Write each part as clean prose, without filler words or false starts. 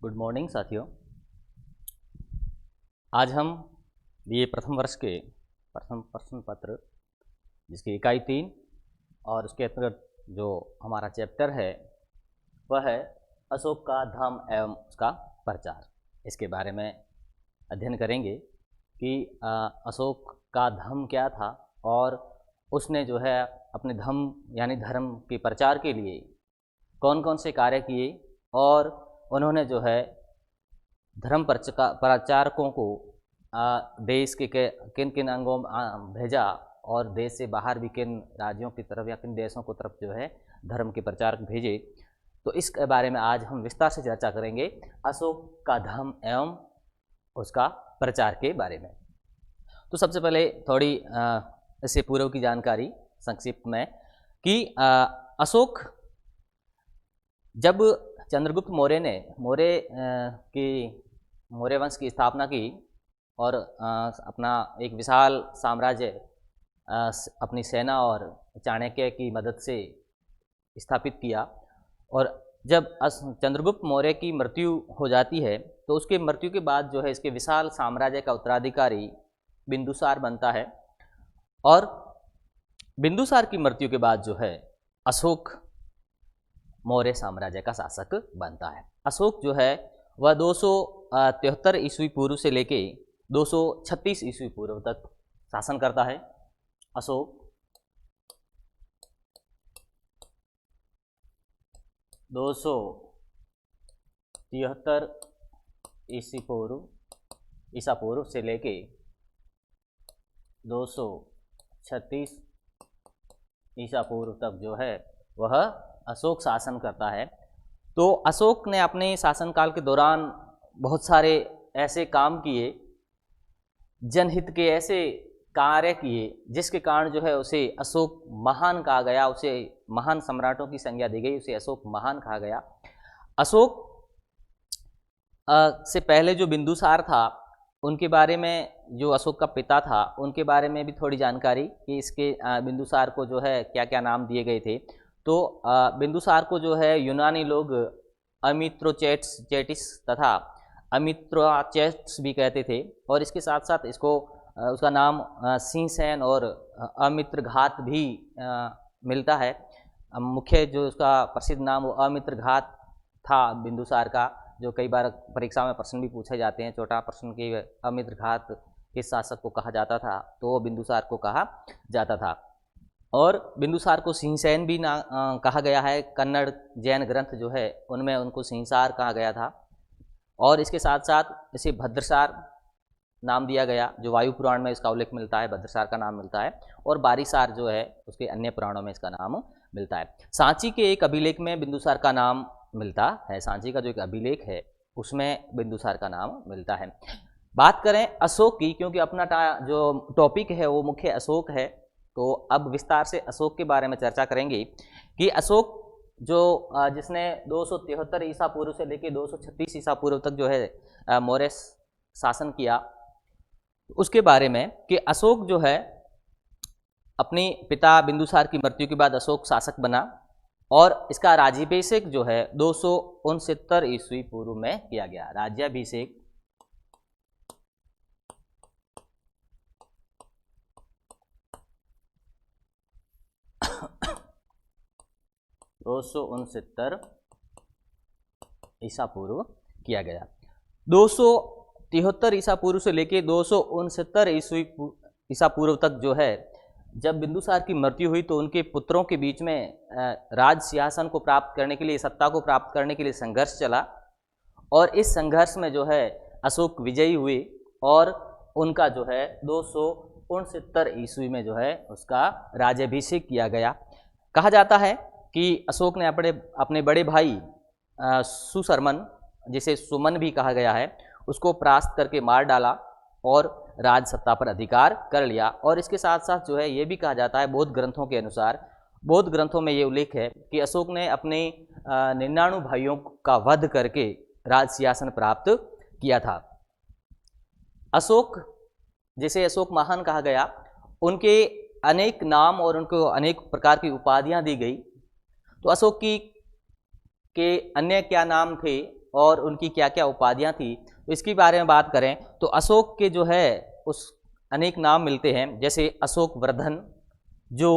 Good morning साथियों। आज हम ये प्रथम वर्ष के प्रथम प्रश्न पत्र जिसकी इकाई 3 और उसके अंतर्गत जो हमारा चैप्टर है वह है अशोक का धम्म एवं उसका प्रचार। इसके बारे में अध्ययन करेंगे कि अशोक का धम्म क्या था और उसने जो है अपने धम्म यानी धर्म के प्रचार के लिए कौन कौन से कार्य किए और उन्होंने जो है धर्म प्रचारकों को देश के किन किन अंगों में भेजा और देश से बाहर भी किन राज्यों की तरफ या किन देशों की तरफ जो है धर्म के प्रचारक भेजे। तो इस बारे में आज हम विस्तार से चर्चा करेंगे अशोक का धम्म एवं उसका प्रचार के बारे में। तो सबसे पहले थोड़ी इससे पूर्व की जानकारी संक्षिप्त में कि अशोक जब चंद्रगुप्त मौर्य ने मौर्य वंश की स्थापना की और अपना एक विशाल साम्राज्य अपनी सेना और चाणक्य की मदद से स्थापित किया और जब चंद्रगुप्त मौर्य की मृत्यु हो जाती है तो उसके मृत्यु के बाद जो है इसके विशाल साम्राज्य का उत्तराधिकारी बिंदुसार बनता है और बिंदुसार की मृत्यु के बाद जो है अशोक मौर्य साम्राज्य का शासक बनता है। अशोक जो है वह 273 ईस्वी पूर्व से लेके 236 ईस्वी पूर्व तक शासन करता है। अशोक 273 ईसा पूर्व से लेके 236 ईसा पूर्व तक जो है वह अशोक शासन करता है। तो अशोक ने अपने शासनकाल के दौरान बहुत सारे ऐसे काम किए, जनहित के ऐसे कार्य किए जिसके कारण जो है उसे अशोक महान कहा गया, उसे महान सम्राटों की संज्ञा दी गई, उसे अशोक महान कहा गया। अशोक से पहले जो बिंदुसार था उनके बारे में, जो अशोक का पिता था उनके बारे में भी थोड़ी जानकारी कि इसके बिंदुसार को जो है क्या क्या नाम दिए गए थे। तो बिंदुसार को जो है यूनानी लोग अमित्रोचेटिस तथा अमित्रोचेट्स भी कहते थे और इसके साथ साथ इसको उसका नाम सिंहसेन और अमित्रघात भी मिलता है। मुख्य जो उसका प्रसिद्ध नाम वो अमित्रघात था बिंदुसार का, जो कई बार परीक्षा में प्रश्न भी पूछे जाते हैं। छोटा प्रश्न के अमित्रघात किस शासक को कहा जाता था, तो वो बिंदुसार को कहा जाता था। और बिंदुसार को सिंहसेन भी कहा गया है। कन्नड़ जैन ग्रंथ जो है उनमें उनको सिंहसार कहा गया था और इसके साथ साथ इसे भद्रसार नाम दिया गया, जो वायु पुराण में इसका उल्लेख मिलता है, भद्रसार का नाम मिलता है। और बारीसार जो है उसके अन्य पुराणों में इसका नाम मिलता है। सांची के एक अभिलेख में बिंदुसार का नाम मिलता है। सांची का जो एक अभिलेख है उसमें बिंदुसार का नाम मिलता है। बात करें अशोक की, क्योंकि अपना जो टॉपिक है वो मुख्य अशोक है, तो अब विस्तार से अशोक के बारे में चर्चा करेंगे कि अशोक जो जिसने 273 ईसा पूर्व से लेकर 236 ईसा पूर्व तक जो है मौर्य शासन किया, उसके बारे में कि अशोक जो है अपनी पिता बिंदुसार की मृत्यु के बाद अशोक शासक बना और इसका राज्याभिषेक जो है 269 ईस्वी पूर्व में किया गया। राज्याभिषेक 269 ईसा पूर्व किया गया। 273 ईसा पूर्व से लेकर 269 ईसा पूर्व तक जो है जब बिंदुसार की मृत्यु हुई तो उनके पुत्रों के बीच में राज सिंहासन को प्राप्त करने के लिए, सत्ता को प्राप्त करने के लिए संघर्ष चला और इस संघर्ष में जो है अशोक विजयी हुए और उनका जो है 269 ईस्वी में जो है उसका राज्याभिषेक किया गया। कहा जाता है कि अशोक ने अपने बड़े भाई सुशर्मन, जिसे सुमन भी कहा गया है, उसको परास्त करके मार डाला और राज सत्ता पर अधिकार कर लिया। और इसके साथ साथ जो है ये भी कहा जाता है बौद्ध ग्रंथों के अनुसार, बौद्ध ग्रंथों में ये उल्लेख है कि अशोक ने अपने 99 भाइयों का वध करके राज सिंहासन प्राप्त किया था। अशोक, जिसे अशोक महान कहा गया, उनके अनेक नाम और उनको अनेक प्रकार की उपाधियां दी गई। तो अशोक के अन्य क्या नाम थे और उनकी क्या क्या उपाधियां थी, तो इसके बारे में बात करें तो अशोक के जो है उस अनेक नाम मिलते हैं, जैसे अशोक वर्धन जो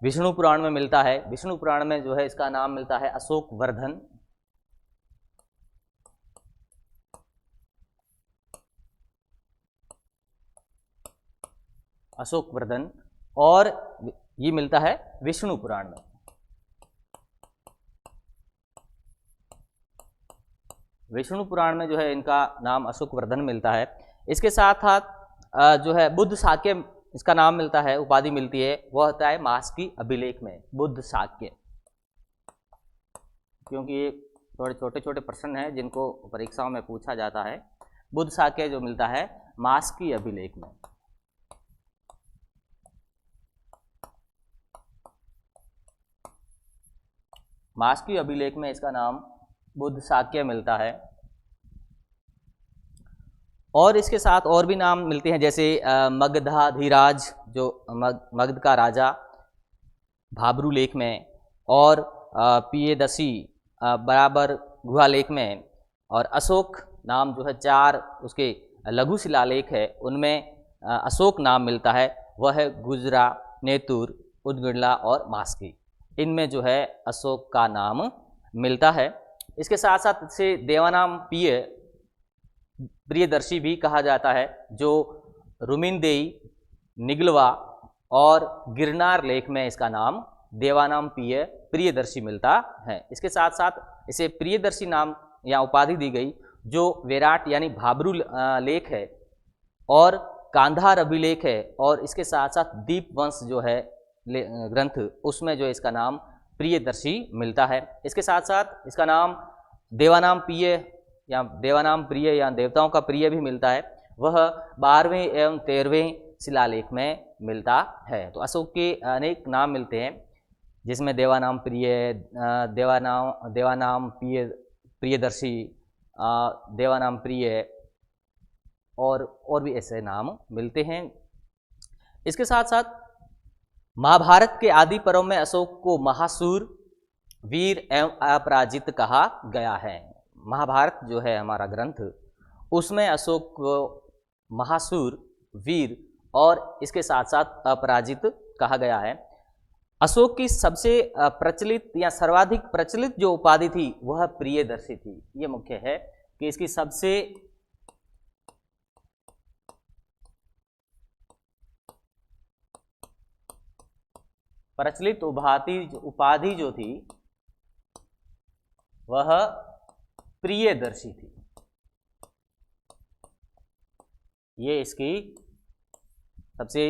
विष्णु पुराण में मिलता है। विष्णु पुराण में जो है इसका नाम मिलता है अशोक वर्धन। अशोक वर्धन, और ये मिलता है विष्णु पुराण में। विष्णु पुराण में जो है इनका नाम अशोक वर्धन मिलता है। इसके साथ साथ जो है बुद्ध शाक्य इसका नाम मिलता है, उपाधि मिलती है, वह होता है मास्की अभिलेख में बुद्ध शाक्य। क्योंकि ये थोड़े छोटे छोटे प्रश्न हैं जिनको परीक्षाओं में पूछा जाता है। बुद्ध शाक्य जो मिलता है मास्की अभिलेख में। मास्की अभिलेख में इसका नाम बुद्ध शाक्य मिलता है। और इसके साथ और भी नाम मिलते हैं, जैसे मगधाधिराज जो मगध का राजा भाब्रू लेख में, और पियदसी बराबर गुहा लेख में, और अशोक नाम जो है 4 उसके लघु शिलालेख है उनमें अशोक नाम मिलता है, वह है गुजरा, नेतुर, उदगिड़ला और मास्की। इनमें जो है अशोक का नाम मिलता है। इसके साथ साथ इसे देवानाम प्रियदर्शी भी कहा जाता है, जो रुमिनदेई, निगलवा और गिरनार लेख में इसका नाम देवानाम प्रियदर्शी मिलता है। इसके साथ साथ इसे प्रियदर्शी नाम या उपाधि दी गई, जो विराट यानी भाब्रू लेख है और कांधार अभिलेख है, और इसके साथ साथ दीप वंश जो है ग्रंथ, उसमें जो इसका नाम प्रियदर्शी मिलता है। इसके साथ साथ इसका नाम देवानाम प्रिय या देवताओं का प्रिय भी मिलता है, वह 12वें एवं 13वें शिलालेख में मिलता है। तो अशोक के अनेक नाम मिलते हैं, जिसमें देवानाम प्रियदर्शी, देवानाम प्रिय और भी ऐसे नाम मिलते हैं। इसके साथ साथ महाभारत के आदि पर्व में अशोक को महासूर, वीर एवं अपराजित कहा गया है। महाभारत जो है हमारा ग्रंथ, उसमें अशोक को महासूर, वीर और इसके साथ साथ अपराजित कहा गया है। अशोक की सबसे प्रचलित या सर्वाधिक प्रचलित जो उपाधि थी वह प्रियदर्शी थी। ये मुख्य है कि इसकी सबसे प्रचलित उपाधि जो थी वह प्रियदर्शी थी। ये इसकी सबसे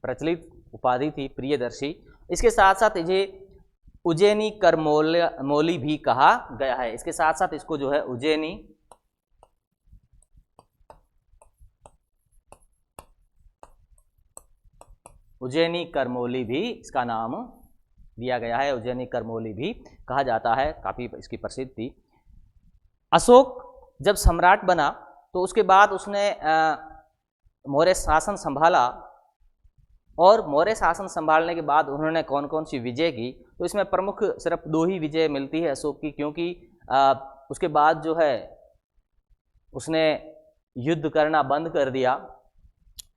प्रचलित उपाधि थी, प्रियदर्शी। इसके साथ साथ इसे उज्जैनी करमौली भी कहा गया है। इसके साथ साथ इसको जो है उज्जैनी करमौली भी इसका नाम दिया गया है। उज्जैनी करमौली भी कहा जाता है, काफ़ी इसकी प्रसिद्ध थी। अशोक जब सम्राट बना तो उसके बाद उसने मौर्य शासन संभाला, और मौर्य शासन संभालने के बाद उन्होंने कौन कौन सी विजय की, तो इसमें प्रमुख सिर्फ 2 ही विजय मिलती है अशोक की, क्योंकि उसके बाद जो है उसने युद्ध करना बंद कर दिया,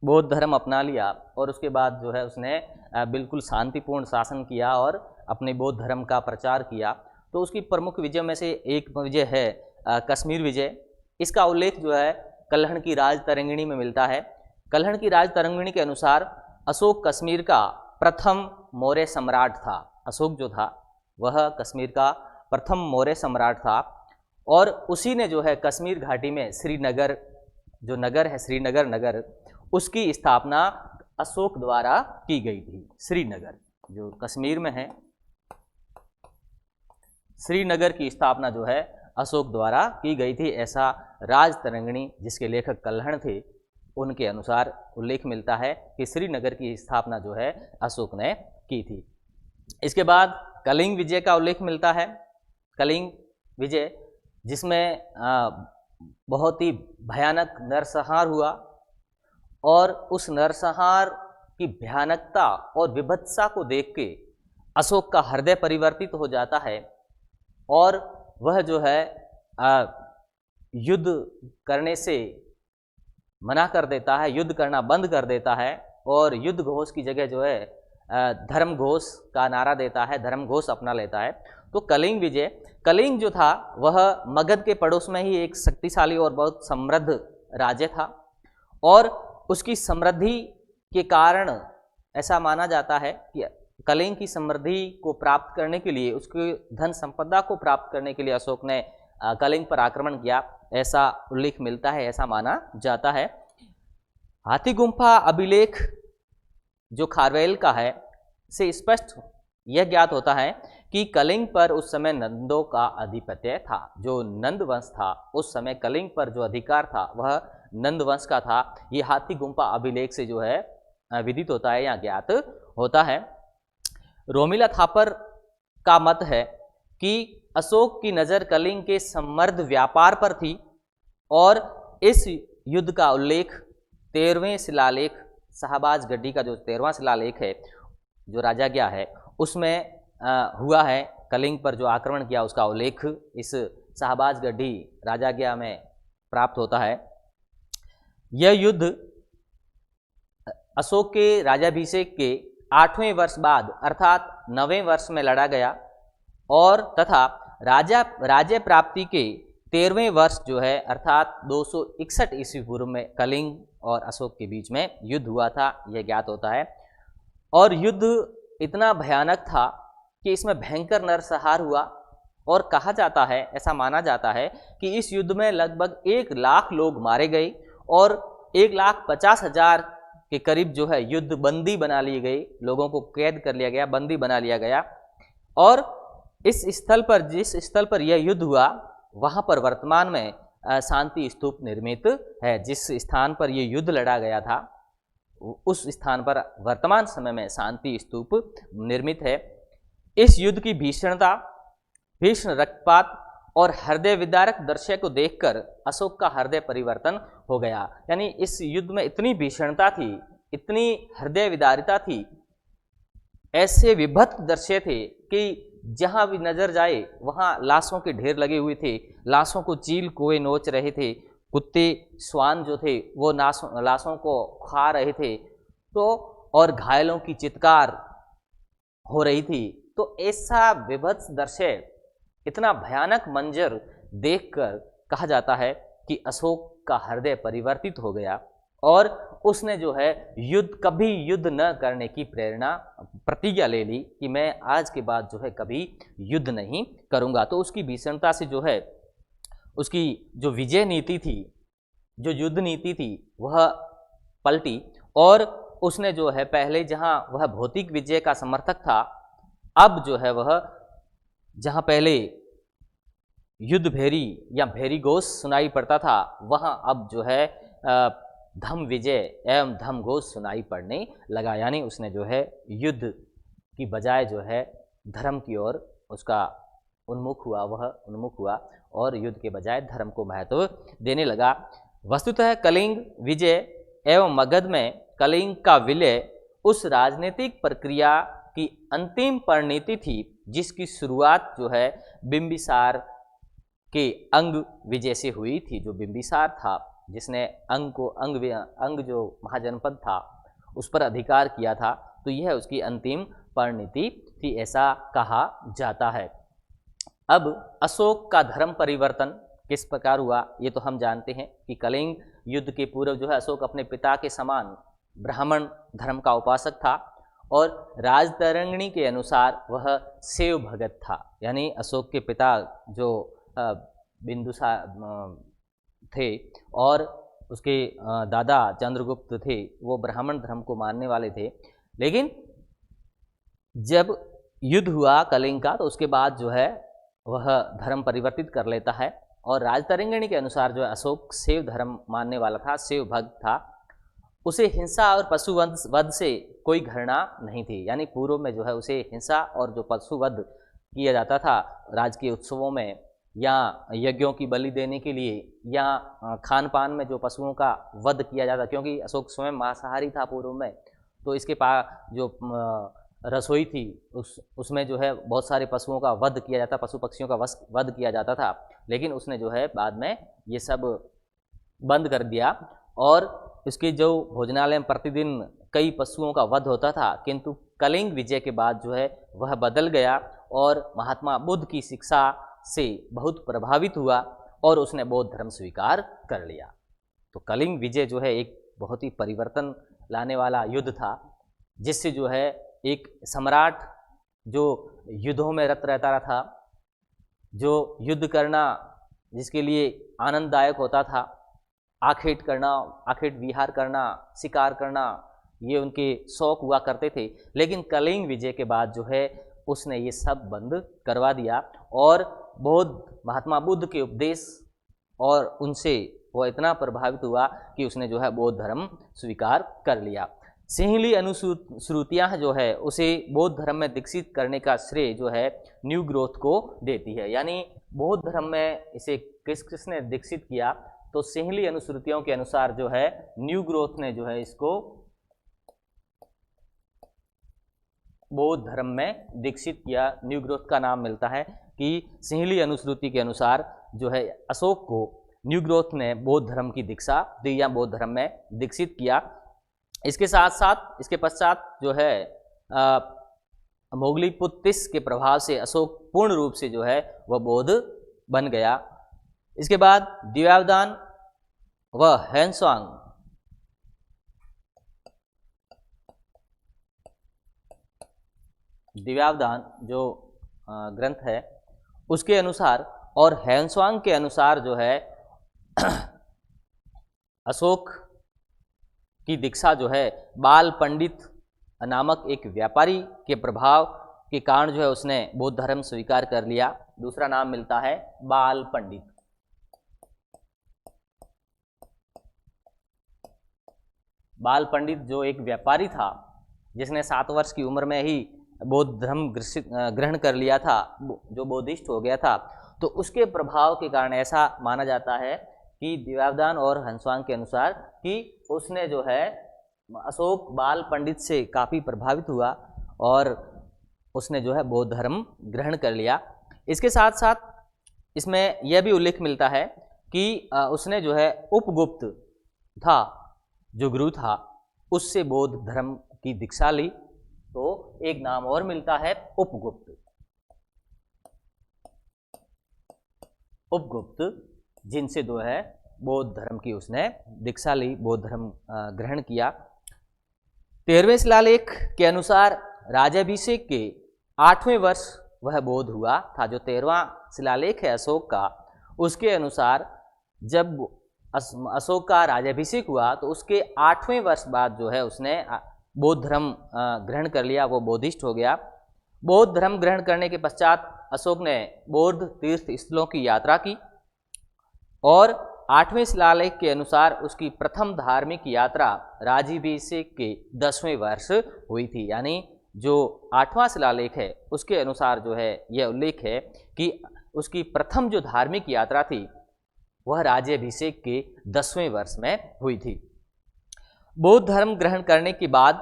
बौद्ध धर्म अपना लिया, और उसके बाद जो है उसने बिल्कुल शांतिपूर्ण शासन किया और अपने बौद्ध धर्म का प्रचार किया। तो उसकी प्रमुख विजय में से एक विजय है कश्मीर विजय। इसका उल्लेख जो है कल्हण की राज तरंगिणी में मिलता है। कल्हण की राज तरंगिणी के अनुसार अशोक कश्मीर का प्रथम मौर्य सम्राट था। अशोक जो था वह कश्मीर का प्रथम मौर्य सम्राट था, और उसी ने जो है कश्मीर घाटी में श्रीनगर, जो नगर है श्रीनगर नगर, उसकी स्थापना अशोक द्वारा की गई थी। श्रीनगर जो कश्मीर में है, श्रीनगर की स्थापना जो है अशोक द्वारा की गई थी, ऐसा राज तरंगिणी जिसके लेखक कल्हण थे उनके अनुसार उल्लेख मिलता है कि श्रीनगर की स्थापना जो है अशोक ने की थी। इसके बाद कलिंग विजय का उल्लेख मिलता है। कलिंग विजय जिसमें बहुत ही भयानक नरसंहार हुआ, और उस नरसंहार की भयानकता और विभत्सता को देख के अशोक का हृदय परिवर्तित हो जाता है, और वह जो है युद्ध करने से मना कर देता है, युद्ध करना बंद कर देता है और युद्ध घोष की जगह जो है धर्म घोष का नारा देता है, धर्म घोष अपना लेता है। तो कलिंग विजय, कलिंग जो था वह मगध के पड़ोस में ही एक शक्तिशाली और बहुत समृद्ध राज्य था और उसकी समृद्धि के कारण ऐसा माना जाता है कि कलिंग की समृद्धि को प्राप्त करने के लिए, उसकी धन संपदा को प्राप्त करने के लिए अशोक ने कलिंग पर आक्रमण किया, ऐसा उल्लेख मिलता है, ऐसा माना जाता है। हाथी गुम्फा अभिलेख जो खारवेल का है से स्पष्ट यह ज्ञात होता है कि कलिंग पर उस समय नंदों का अधिपत्य था। जो नंद वंश था उस समय कलिंग पर जो अधिकार था वह नंद वंश का था। ये हाथी गुम्फा अभिलेख से जो है विदित होता है या ज्ञात होता है। रोमिला थापर का मत है कि अशोक की नज़र कलिंग के समृद्ध व्यापार पर थी और इस युद्ध का उल्लेख 13वें शिलालेख शाहबाज गढ़ी का जो 13वां शिलालेख है जो राजाज्ञा है उसमें हुआ है। कलिंग पर जो आक्रमण किया उसका उल्लेख इस शाहबाज गढ़ी राजाज्ञा में प्राप्त होता है। यह युद्ध अशोक के राजाभिषेक के 8वें वर्ष बाद अर्थात 9वें वर्ष में लड़ा गया और तथा राज्य प्राप्ति के 13वें वर्ष जो है अर्थात 261 ईस्वी पूर्व में कलिंग और अशोक के बीच में युद्ध हुआ था, यह ज्ञात होता है। और युद्ध इतना भयानक था कि इसमें भयंकर नरसंहार हुआ और कहा जाता है, ऐसा माना जाता है कि इस युद्ध में लगभग 1 लाख लोग मारे गए और 1,50,000 के करीब जो है युद्ध बंदी बना लिए गए, लोगों को कैद कर लिया गया, बंदी बना लिया गया। और इस स्थल पर, जिस स्थल पर यह युद्ध हुआ वहाँ पर वर्तमान में शांति स्तूप निर्मित है। जिस स्थान पर यह युद्ध लड़ा गया था उस स्थान पर वर्तमान समय में शांति स्तूप निर्मित है। इस युद्ध की भीषणता, भीषण रक्तपात और हृदय विदारक दृश्य को देखकर अशोक का हृदय परिवर्तन हो गया। यानी इस युद्ध में इतनी भीषणता थी, इतनी हृदय विदारिता थी, ऐसे विभत्स दृश्य थे कि जहां भी नजर जाए वहां लाशों के ढेर लगे हुए थे, लाशों को चील कोए नोच रहे थे, कुत्ते श्वान जो थे वो लाशों को खा रहे थे, तो और घायलों की चित्कार हो रही थी। तो ऐसा विभत्स दृश्य, इतना भयानक मंजर देखकर कहा जाता है कि अशोक का हृदय परिवर्तित हो गया और उसने जो है कभी युद्ध न करने की प्रतिज्ञा ले ली कि मैं आज के बाद जो है कभी युद्ध नहीं करूंगा। तो उसकी भीषणता से जो है उसकी जो विजय नीति थी, जो युद्ध नीति थी वह पलटी और उसने जो है पहले जहां वह भौतिक विजय का समर्थक था, अब जो है वह जहां पहले युद्ध भेरी या भेरी घोष सुनाई पड़ता था वहां अब जो है धम विजय एवं धम घोष सुनाई पड़ने लगा। यानी उसने जो है युद्ध की बजाय जो है धर्म की ओर उसका उन्मुख हुआ और युद्ध के बजाय धर्म को महत्व देने लगा। वस्तुतः कलिंग विजय एवं मगध में कलिंग का विलय उस राजनीतिक प्रक्रिया की अंतिम परिणति थी जिसकी शुरुआत जो है बिंबिसार के अंग विजय से हुई थी। जो बिंबिसार था जिसने अंग जो महाजनपद था उस पर अधिकार किया था, तो यह उसकी अंतिम परिणति थी, ऐसा कहा जाता है। अब अशोक का धर्म परिवर्तन किस प्रकार हुआ ये तो हम जानते हैं कि कलिंग युद्ध के पूर्व जो है अशोक अपने पिता के समान ब्राह्मण धर्म का उपासक था और राजतरंगिणी के अनुसार वह शैव भगत था। यानी अशोक के पिता जो बिंदुसार थे और उसके दादा चंद्रगुप्त थे वो ब्राह्मण धर्म को मानने वाले थे। लेकिन जब युद्ध हुआ कलिंग का तो उसके बाद जो है वह धर्म परिवर्तित कर लेता है और राजतरंगिणी के अनुसार जो है अशोक शैव धर्म मानने वाला था, शैव भक्त था। उसे हिंसा और पशुवध से कोई घृणा नहीं थी। यानी पूर्व में जो है उसे हिंसा और जो पशुवध किया जाता था राजकीय उत्सवों में या यज्ञों की बलि देने के लिए या खान पान में जो पशुओं का वध किया जाता, क्योंकि अशोक स्वयं मांसाहारी था पूर्व में, तो इसके पास जो रसोई थी उसमें जो है बहुत सारे पशुओं का वध किया जाता, पशु पक्षियों का वध किया जाता था। लेकिन उसने जो है बाद में ये सब बंद कर दिया। और उसके जो भोजनालय में प्रतिदिन कई पशुओं का वध होता था, किंतु कलिंग विजय के बाद जो है वह बदल गया और महात्मा बुद्ध की शिक्षा से बहुत प्रभावित हुआ और उसने बौद्ध धर्म स्वीकार कर लिया। तो कलिंग विजय जो है एक बहुत ही परिवर्तन लाने वाला युद्ध था, जिससे जो है एक सम्राट जो युद्धों में रत रहता था, जो युद्ध करना जिसके लिए आनंददायक होता था, आखेट करना, आखेट विहार करना, शिकार करना, ये उनके शौक हुआ करते थे। लेकिन कलिंग विजय के बाद जो है उसने ये सब बंद करवा दिया और महात्मा बुद्ध के उपदेश और उनसे वह इतना प्रभावित हुआ कि उसने जो है बौद्ध धर्म स्वीकार कर लिया। सिंहली अनुश्रुतियाँ जो है उसे बौद्ध धर्म में दीक्षित करने का श्रेय जो है न्यू ग्रोथ को देती है। यानी बौद्ध धर्म में इसे किसने दीक्षित किया, तो सिंहली अनुश्रुतियों के अनुसार जो है न्यू ग्रोथ ने जो है इसको बौद्ध धर्म में दीक्षित किया। न्यू ग्रोथ का नाम मिलता है कि सिंहली अनुश्रुति के अनुसार जो है अशोक को न्यू ग्रोथ ने बौद्ध धर्म की दीक्षा दी या बौद्ध धर्म में दीक्षित किया। इसके साथ साथ इसके पश्चात जो है मोगलीपुत्तिस के प्रभाव से अशोक पूर्ण रूप से जो है वह बौद्ध बन गया। इसके बाद दिव्यावदान व हैंसवांग दिव्यावदान जो ग्रंथ है उसके अनुसार और हैंसवांग के अनुसार जो है अशोक की दीक्षा जो है बाल पंडित नामक एक व्यापारी के प्रभाव के कारण जो है उसने बौद्ध धर्म स्वीकार कर लिया। दूसरा नाम मिलता है बाल पंडित। बाल पंडित जो एक व्यापारी था जिसने 7 वर्ष की उम्र में ही बौद्ध धर्म ग्रहण कर लिया था, जो बौद्धिस्ट हो गया था, तो उसके प्रभाव के कारण ऐसा माना जाता है कि दिव्यावदान और हैंसवांग के अनुसार कि उसने जो है अशोक बाल पंडित से काफ़ी प्रभावित हुआ और उसने जो है बौद्ध धर्म ग्रहण कर लिया। इसके साथ साथ इसमें यह भी उल्लेख मिलता है कि उसने जो है उपगुप्त था जो गुरु था उससे बौद्ध धर्म की दीक्षा ली। तो एक नाम और मिलता है उपगुप्त। उपगुप्त जिनसे जो है बौद्ध धर्म की उसने दीक्षा ली, बौद्ध धर्म ग्रहण किया। 13वें शिलालेख के अनुसार राज्याभिषेक के 8वें वर्ष वह बौद्ध हुआ था। जो 13वां शिलालेख है अशोक का, उसके अनुसार जब अशोक का राज्याभिषेक हुआ तो उसके 8वें वर्ष बाद जो है उसने बौद्ध धर्म ग्रहण कर लिया, वो बौद्धिस्ट हो गया। बौद्ध धर्म ग्रहण करने के पश्चात अशोक ने बौद्ध तीर्थ स्थलों की यात्रा की और 8वें शिलालेख के अनुसार उसकी प्रथम धार्मिक यात्रा राज्याभिषेक के 10वें वर्ष हुई थी। यानी जो 8वां शिलालेख है उसके अनुसार जो है यह उल्लेख है कि उसकी प्रथम जो धार्मिक यात्रा थी वह राज्याभिषेक के 10वें वर्ष में हुई थी। बौद्ध धर्म ग्रहण करने के बाद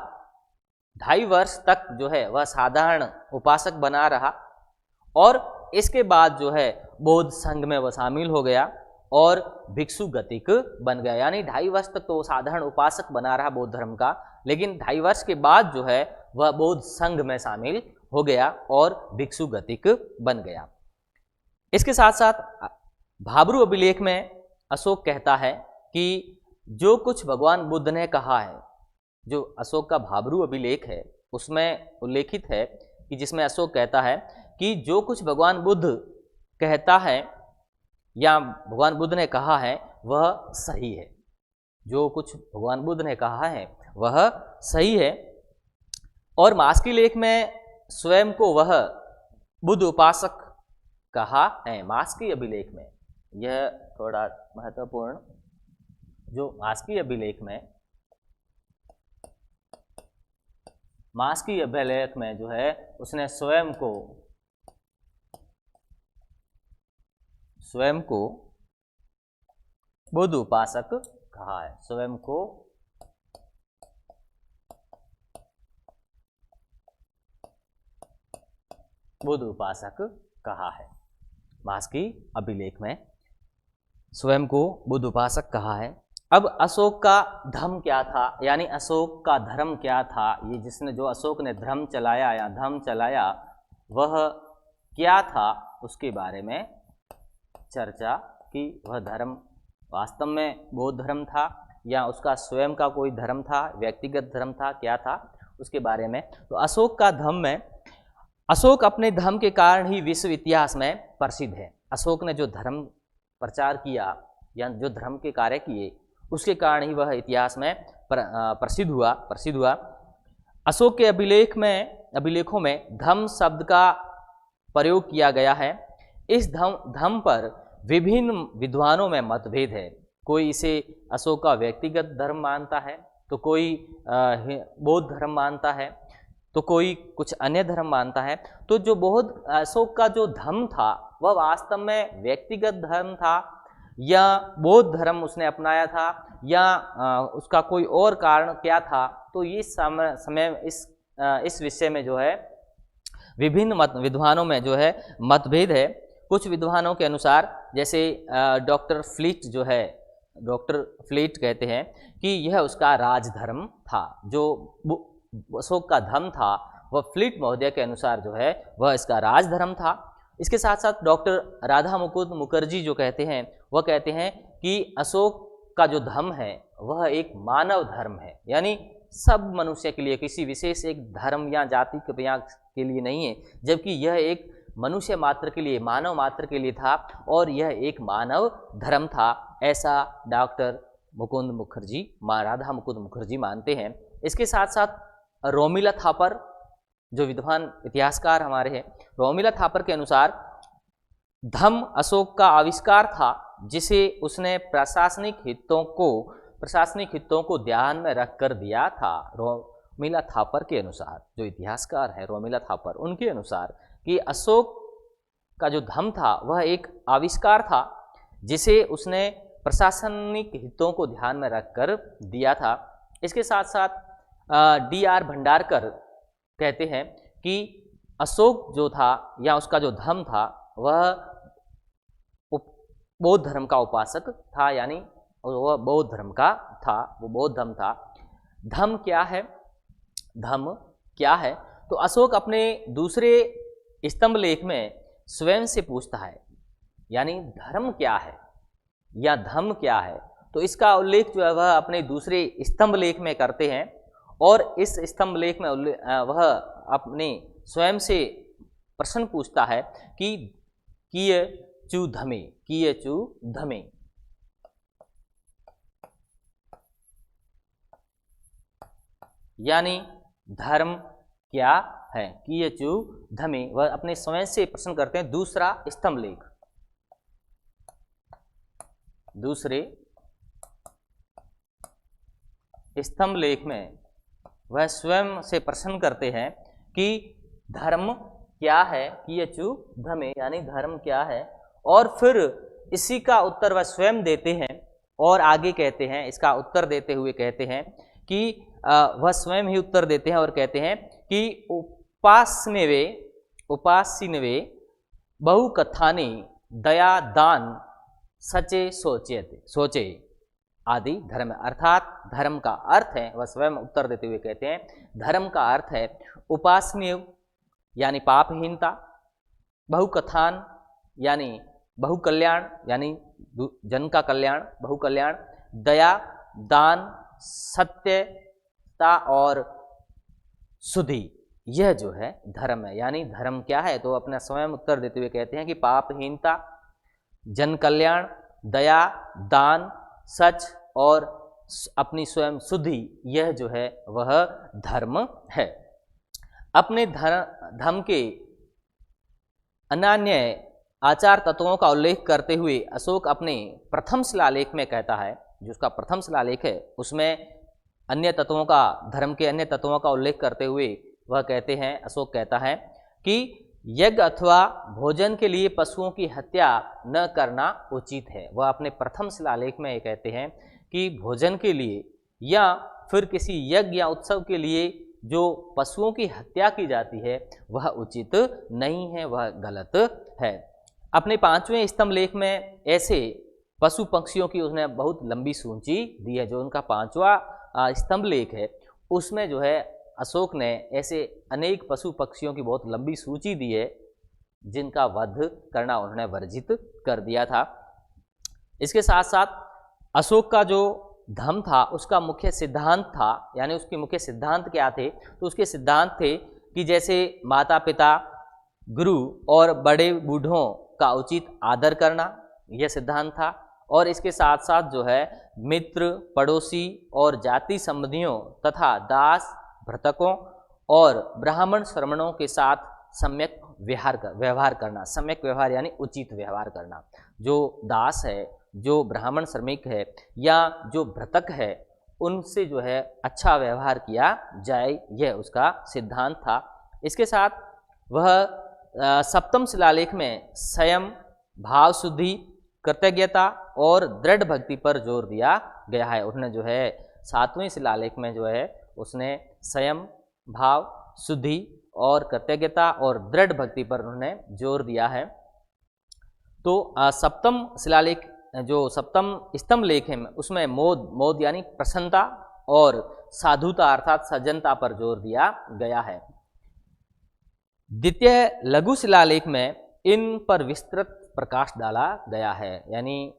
2.5 वर्ष तक जो है वह साधारण उपासक बना रहा और इसके बाद जो है बौद्ध संघ में वह शामिल हो गया और भिक्षु गतिक बन गया। यानी 2.5 वर्ष तक तो वो साधारण उपासक बना रहा बौद्ध धर्म का, लेकिन 2.5 वर्ष के बाद जो है वह बौद्ध संघ में शामिल हो गया और भिक्षु गतिक बन गया। इसके साथ साथ भाब्रू अभिलेख में अशोक कहता है कि जो कुछ भगवान बुद्ध ने कहा है, जो अशोक का भाब्रू अभिलेख है उसमें उल्लेखित है कि जिसमें अशोक कहता है कि जो कुछ भगवान बुद्ध कहता है या भगवान बुद्ध ने कहा है वह सही है। जो कुछ भगवान बुद्ध ने कहा है वह सही है। और मास्की लेख में स्वयं को वह बुद्ध उपासक कहा है। मास्की अभिलेख में यह थोड़ा महत्वपूर्ण, जो मास्की अभिलेख में जो है उसने स्वयं को बुद्ध उपासक कहा है। स्वयं को बुद्ध उपासक कहा है। मास की अभिलेख में स्वयं को बुद्ध उपासक कहा है। अब अशोक का धर्म क्या था, यानी अशोक का धर्म क्या था, ये जिसने जो अशोक ने धर्म चलाया या धर्म चलाया वह क्या था, उसके बारे में चर्चा की। वह धर्म वास्तव में बौद्ध धर्म था या उसका स्वयं का कोई धर्म था, व्यक्तिगत धर्म था, क्या था, उसके बारे में। तो अशोक का धर्म में, अशोक अपने धर्म के कारण ही विश्व इतिहास में प्रसिद्ध है। अशोक ने जो धर्म प्रचार किया या जो धर्म के कार्य किए उसके कारण ही वह इतिहास में प्रसिद्ध हुआ। अशोक के अभिलेखों में धम्म शब्द का प्रयोग किया गया है। इस धम्म पर विभिन्न विद्वानों में मतभेद है। कोई इसे अशोक का व्यक्तिगत धर्म मानता है, तो कोई बौद्ध धर्म मानता है, तो कोई कुछ अन्य धर्म मानता है। तो जो अशोक का जो धर्म था वह वास्तव में व्यक्तिगत धर्म था या बौद्ध धर्म उसने अपनाया था या उसका कोई और कारण क्या था, तो ये समय इस विषय में जो है विभिन्न विद्वानों में जो है मतभेद है। कुछ विद्वानों के अनुसार, जैसे डॉक्टर फ्लीट कहते हैं कि यह उसका राजधर्म था। जो अशोक का धर्म था वह फ्लीट महोदय के अनुसार जो है वह इसका राजधर्म था। इसके साथ साथ डॉक्टर राधा मुकुंद मुखर्जी जो कहते हैं वह कहते हैं कि अशोक का जो धर्म है वह एक मानव धर्म है, यानी सब मनुष्य के लिए, किसी विशेष एक धर्म या जाति के लिए नहीं है, जबकि यह एक मनुष्य मात्र के लिए, मानव मात्र के लिए था और यह एक मानव धर्म था। ऐसा डॉक्टर राधा मुकुंद मुखर्जी मानते हैं। इसके साथ साथ रोमिला थापर जो विद्वान इतिहासकार हमारे हैं, रोमिला थापर के अनुसार धम्म अशोक का आविष्कार था जिसे उसने प्रशासनिक हितों को ध्यान में रखकर दिया था। रोमिला थापर के अनुसार, जो इतिहासकार है रोमिला थापर, उनके अनुसार कि अशोक का जो धम्म था वह एक आविष्कार था जिसे उसने प्रशासनिक हितों को ध्यान में रखकर दिया था। इसके साथ साथ D.R. भंडारकर कहते हैं कि अशोक जो था या उसका जो धर्म था वह बौद्ध धर्म का उपासक था, यानी वह बौद्ध धर्म का था, वो बौद्ध धर्म था। धर्म क्या है? तो अशोक अपने दूसरे स्तंभ लेख में स्वयं से पूछता है, यानी धर्म क्या है या धर्म क्या है, तो इसका उल्लेख जो है वह अपने दूसरे स्तंभ लेख में करते हैं और इस स्तंभ लेख में वह अपने स्वयं से प्रश्न पूछता है कि कियचु धमे, यानी धर्म क्या है, कियचु धमे, वह अपने स्वयं से प्रश्न करते हैं। दूसरा स्तंभ लेख, दूसरे स्तंभ लेख में वह स्वयं से प्रश्न करते हैं कि धर्म क्या है, कियचु धमे, यानी धर्म क्या है, और फिर इसी का उत्तर वह स्वयं देते हैं और आगे कहते हैं, इसका उत्तर देते हुए कहते हैं कि वह स्वयं ही उत्तर देते हैं और कहते हैं कि उपासिनवे बहुकथानि दया दान सचे सोचे आदि धर्म, अर्थात धर्म का अर्थ है, वह स्वयं उत्तर देते हुए कहते हैं धर्म का अर्थ है उपासनीय यानी पापहीनता, बहुकथान यानी बहुकल्याण यानी जन का कल्याण, बहुकल्याण, दया, दान, सत्यता और शुद्धि, यह जो है धर्म है। यानी धर्म क्या है, तो अपना स्वयं उत्तर देते हुए कहते हैं कि पापहीनता, जन कल्याण, दया, दान, सच और अपनी स्वयं शुद्धि, यह जो है वह धर्म है। अपने धर्म के अनन्य आचार तत्वों का उल्लेख करते हुए अशोक अपने प्रथम शिलालेख में कहता है, जो उसका प्रथम शिलालेख है उसमें अन्य तत्वों का, धर्म के अन्य तत्वों का उल्लेख करते हुए वह कहते हैं, अशोक कहता है कि यज्ञ अथवा भोजन के लिए पशुओं की हत्या न करना उचित है। वह अपने प्रथम शिलालेख में ये कहते हैं कि भोजन के लिए या फिर किसी यज्ञ या उत्सव के लिए जो पशुओं की हत्या की जाती है वह उचित नहीं है, वह गलत है। अपने 5वें स्तंभ लेख में ऐसे पशु पक्षियों की उसने बहुत लंबी सूची दी है। जो उनका 5वां स्तंभ लेख है उसमें जो है अशोक ने ऐसे अनेक पशु पक्षियों की बहुत लंबी सूची दी है जिनका वध करना उन्होंने वर्जित कर दिया था। इसके साथ साथ अशोक का जो धर्म था उसका मुख्य सिद्धांत था, यानी उसके मुख्य सिद्धांत क्या थे, तो उसके सिद्धांत थे कि जैसे माता पिता, गुरु और बड़े बूढ़ों का उचित आदर करना, यह सिद्धांत था। और इसके साथ साथ जो है मित्र, पड़ोसी और जाति संबंधियों तथा दास, भृतकों और ब्राह्मण श्रमणों के साथ सम्यक व्यवहार करना। सम्यक व्यवहार यानी उचित व्यवहार करना। जो दास है, जो ब्राह्मण श्रमिक है या जो भृतक है, उनसे जो है अच्छा व्यवहार किया जाए, यह उसका सिद्धांत था। इसके साथ वह सप्तम शिलालेख में संयम, भाव शुद्धि, कृतज्ञता और दृढ़ भक्ति पर जोर दिया गया है। उन्होंने जो है 7वें शिलालेख में जो है उसने संयम, भाव शुद्धि और कृतज्ञता और दृढ़ भक्ति पर उन्होंने जोर दिया है। तो सप्तम शिलालेख, जो सप्तम स्तंभ लेख है उसमें मोद यानी प्रसन्नता और साधुता अर्थात सज्जनता पर जोर दिया गया है। द्वितीय लघु शिलालेख में इन पर विस्तृत प्रकाश डाला गया है, यानी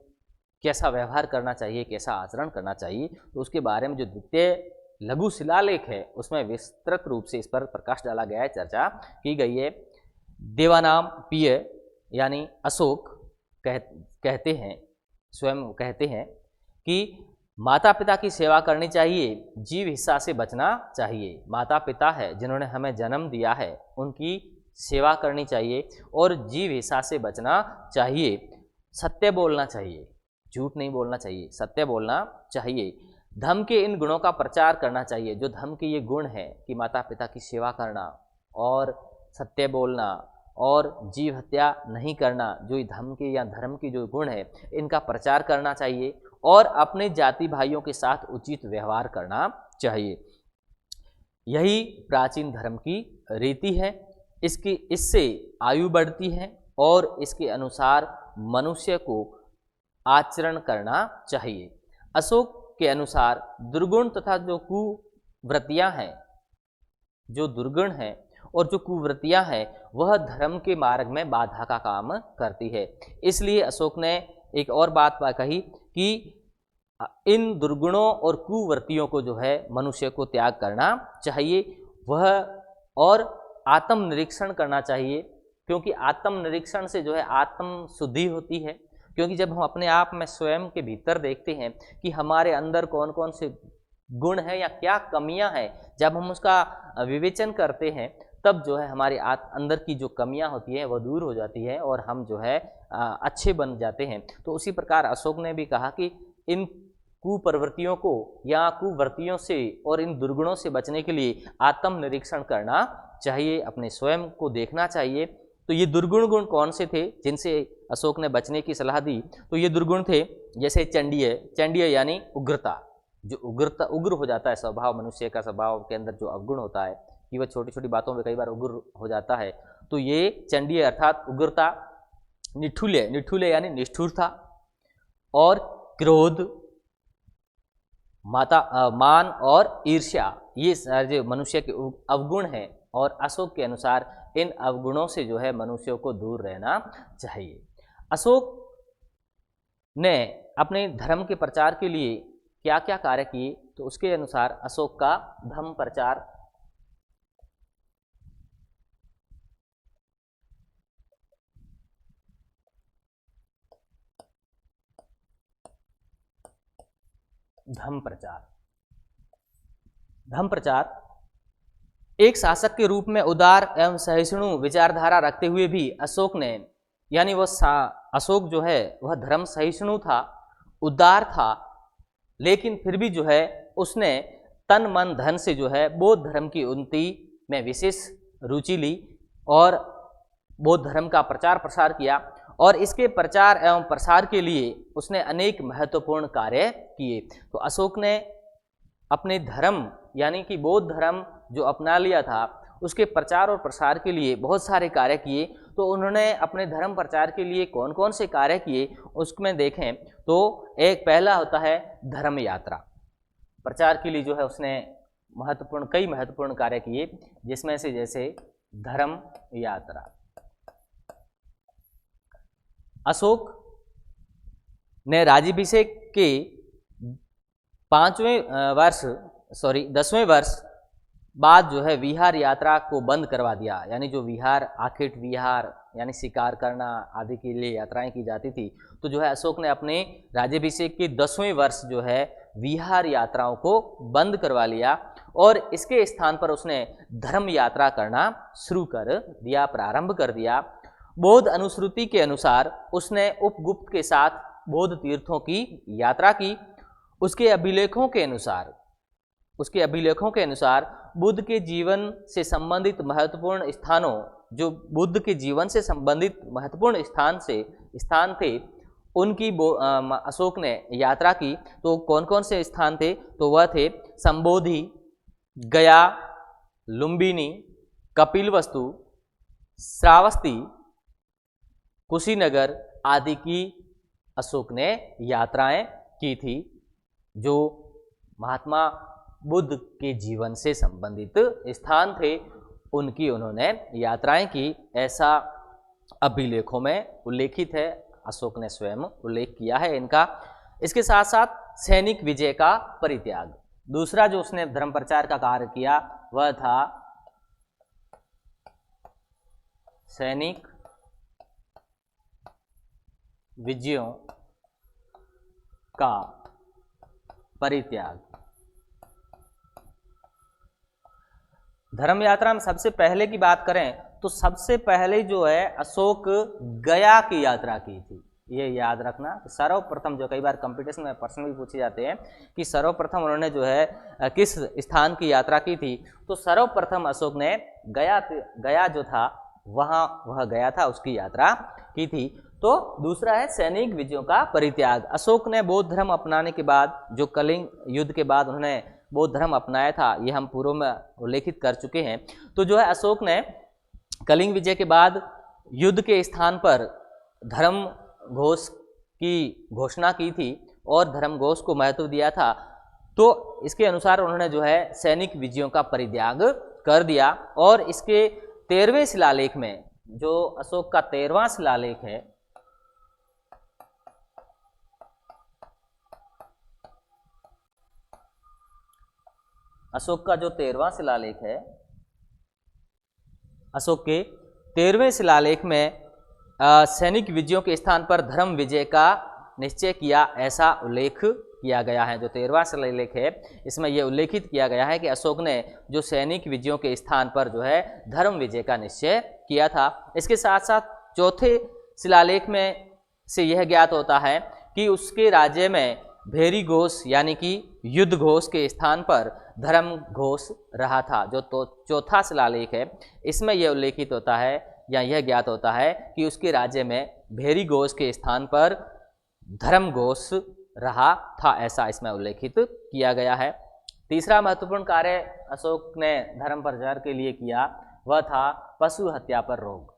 कैसा व्यवहार करना चाहिए, कैसा आचरण करना चाहिए, तो उसके बारे में जो द्वितीय लघु शिलालेख है उसमें विस्तृत रूप से इस पर प्रकाश डाला गया है, चर्चा की गई है। देवानाम पिय यानी अशोक कहते हैं, स्वयं कहते हैं कि माता पिता की सेवा करनी चाहिए, जीव हिस्सा से बचना चाहिए। माता पिता है जिन्होंने हमें जन्म दिया है, उनकी सेवा करनी चाहिए और जीव हिस्सा से बचना चाहिए। सत्य बोलना चाहिए, झूठ नहीं बोलना चाहिए, सत्य बोलना चाहिए। धर्म के इन गुणों का प्रचार करना चाहिए। जो धर्म के ये गुण हैं कि माता पिता की सेवा करना और सत्य बोलना और जीव हत्या नहीं करना, जो धर्म के या धर्म के जो गुण है इनका प्रचार करना चाहिए और अपने जाति भाइयों के साथ उचित व्यवहार करना चाहिए। यही प्राचीन धर्म की रीति है। इससे आयु बढ़ती है और इसके अनुसार मनुष्य को आचरण करना चाहिए। अशोक के अनुसार दुर्गुण तथा जो कुवृत्तियां हैं, जो दुर्गुण हैं और जो कुवृत्तियां हैं वह धर्म के मार्ग में बाधा का काम करती है। इसलिए अशोक ने एक और बात कही कि इन दुर्गुणों और कुवृत्तियों को जो है मनुष्य को त्याग करना चाहिए, वह और आत्मनिरीक्षण करना चाहिए, क्योंकि आत्मनिरीक्षण से जो है आत्म शुद्धि होती है। क्योंकि जब हम अपने आप में स्वयं के भीतर देखते हैं कि हमारे अंदर कौन कौन से गुण हैं या क्या कमियां हैं, जब हम उसका विवेचन करते हैं तब जो है हमारे अंदर की जो कमियां होती है वह दूर हो जाती है और हम जो है अच्छे बन जाते हैं। तो उसी प्रकार अशोक ने भी कहा कि इन कुप्रवृत्तियों को या कुवृत्तियों से और इन दुर्गुणों से बचने के लिए आत्मनिरीक्षण करना चाहिए, अपने स्वयं को देखना चाहिए। तो ये दुर्गुण गुण कौन से थे जिनसे अशोक ने बचने की सलाह दी? तो ये दुर्गुण थे जैसे चंडीय यानी उग्रता, जो उग्र हो जाता है स्वभाव, मनुष्य का स्वभाव के अंदर जो अवगुण होता है कि वह छोटी छोटी बातों में कई बार उग्र हो जाता है, तो ये चंडीय अर्थात उग्रता। निठुल्य यानी निष्ठुरता और क्रोध, मान और ईर्ष्या, ये जो मनुष्य के अवगुण हैं और अशोक के अनुसार इन अवगुणों से जो है मनुष्यों को दूर रहना चाहिए। अशोक ने अपने धर्म के प्रचार के लिए क्या क्या कार्य किए? तो उसके अनुसार अशोक का धर्म प्रचार धर्म प्रचार एक शासक के रूप में उदार एवं सहिष्णु विचारधारा रखते हुए भी अशोक ने, यानी अशोक जो है वह धर्म सहिष्णु था, उदार था, लेकिन फिर भी जो है उसने तन मन धन से जो है बौद्ध धर्म की उन्नति में विशेष रुचि ली और बौद्ध धर्म का प्रचार प्रसार किया और इसके प्रचार एवं प्रसार के लिए उसने अनेक महत्वपूर्ण कार्य किए। तो अशोक ने अपने धर्म यानी कि बौद्ध धर्म जो अपना लिया था उसके प्रचार और प्रसार के लिए बहुत सारे कार्य किए। तो उन्होंने अपने धर्म प्रचार के लिए कौन कौन से कार्य किए उसमें देखें तो एक पहला होता है धर्म यात्रा। प्रचार के लिए जो है उसने कई महत्वपूर्ण कार्य किए, जिसमें से जैसे धर्म यात्रा। अशोक ने राज्याभिषेक के 10वें वर्ष बाद जो है विहार यात्रा को बंद करवा दिया, यानी जो विहार आखेट विहार यानी शिकार करना आदि के लिए यात्राएं की जाती थी, तो जो है अशोक ने अपने राज्याभिषेक के 10वें वर्ष जो है विहार यात्राओं को बंद करवा लिया और इसके स्थान पर उसने धर्म यात्रा करना शुरू कर दिया, प्रारंभ कर दिया। बौद्ध अनुश्रुति के अनुसार उसने उपगुप्त के साथ बौद्ध तीर्थों की यात्रा की। उसके अभिलेखों के अनुसार बुद्ध के जीवन से संबंधित महत्वपूर्ण स्थानों, जो बुद्ध के जीवन से संबंधित महत्वपूर्ण स्थान थे, उनकी अशोक ने यात्रा की। तो कौन कौन से स्थान थे? तो वह थे संबोधि, गया, लुम्बिनी, कपिलवस्तु, श्रावस्ती, कुशीनगर आदि की अशोक ने यात्राएं की थी, जो महात्मा बुद्ध के जीवन से संबंधित स्थान थे, उनकी उन्होंने यात्राएं की। ऐसा अभिलेखों में उल्लेखित है, अशोक ने स्वयं उल्लेख किया है इनका। इसके साथ साथ सैनिक विजय का परित्याग, दूसरा जो उसने धर्म प्रचार का कार्य किया वह था सैनिक विजयों का परित्याग। धर्म यात्रा में सबसे पहले की बात करें तो सबसे पहले जो है अशोक गया की यात्रा की थी। ये याद रखना, सर्वप्रथम जो कई बार कंपटीशन में प्रश्न भी पूछे जाते हैं कि सर्वप्रथम उन्होंने जो है किस स्थान की यात्रा की थी, तो सर्वप्रथम अशोक ने गया जो था वह गया था, उसकी यात्रा की थी। तो दूसरा है सैनिक विजयों का परित्याग। अशोक ने बौद्ध धर्म अपनाने के बाद, जो कलिंग युद्ध के बाद उन्होंने बौद्ध धर्म अपनाया था, ये हम पूर्व में उल्लेखित कर चुके हैं। तो जो है अशोक ने कलिंग विजय के बाद युद्ध के स्थान पर धर्म घोष की घोषणा की थी और धर्म घोष को महत्व दिया था। तो इसके अनुसार उन्होंने जो है सैनिक विजयों का परित्याग कर दिया और इसके 13वें शिलालेख में, जो अशोक का 13वां शिलालेख है, अशोक का जो 13वां शिलालेख है, अशोक के 13वें शिलालेख में सैनिक विजयों के स्थान पर धर्म विजय का निश्चय किया, ऐसा उल्लेख किया गया है। जो 13वां शिलालेख है इसमें यह उल्लेखित किया गया है कि अशोक ने जो सैनिक विजयों के स्थान पर जो है धर्म विजय का निश्चय किया था। इसके साथ साथ चौथे शिलालेख में से यह ज्ञात होता है कि उसके राज्य में भेरी घोष यानी कि युद्ध घोष के स्थान पर धर्म घोष रहा था। जो तो चौथा शिलालेख है इसमें यह उल्लेखित होता है या यह ज्ञात होता है कि उसके राज्य में भेरी घोष के स्थान पर धर्म घोष रहा था, ऐसा इसमें उल्लेखित किया गया है। तीसरा महत्वपूर्ण कार्य अशोक ने धर्म प्रचार के लिए किया वह था पशु हत्या पर रोक।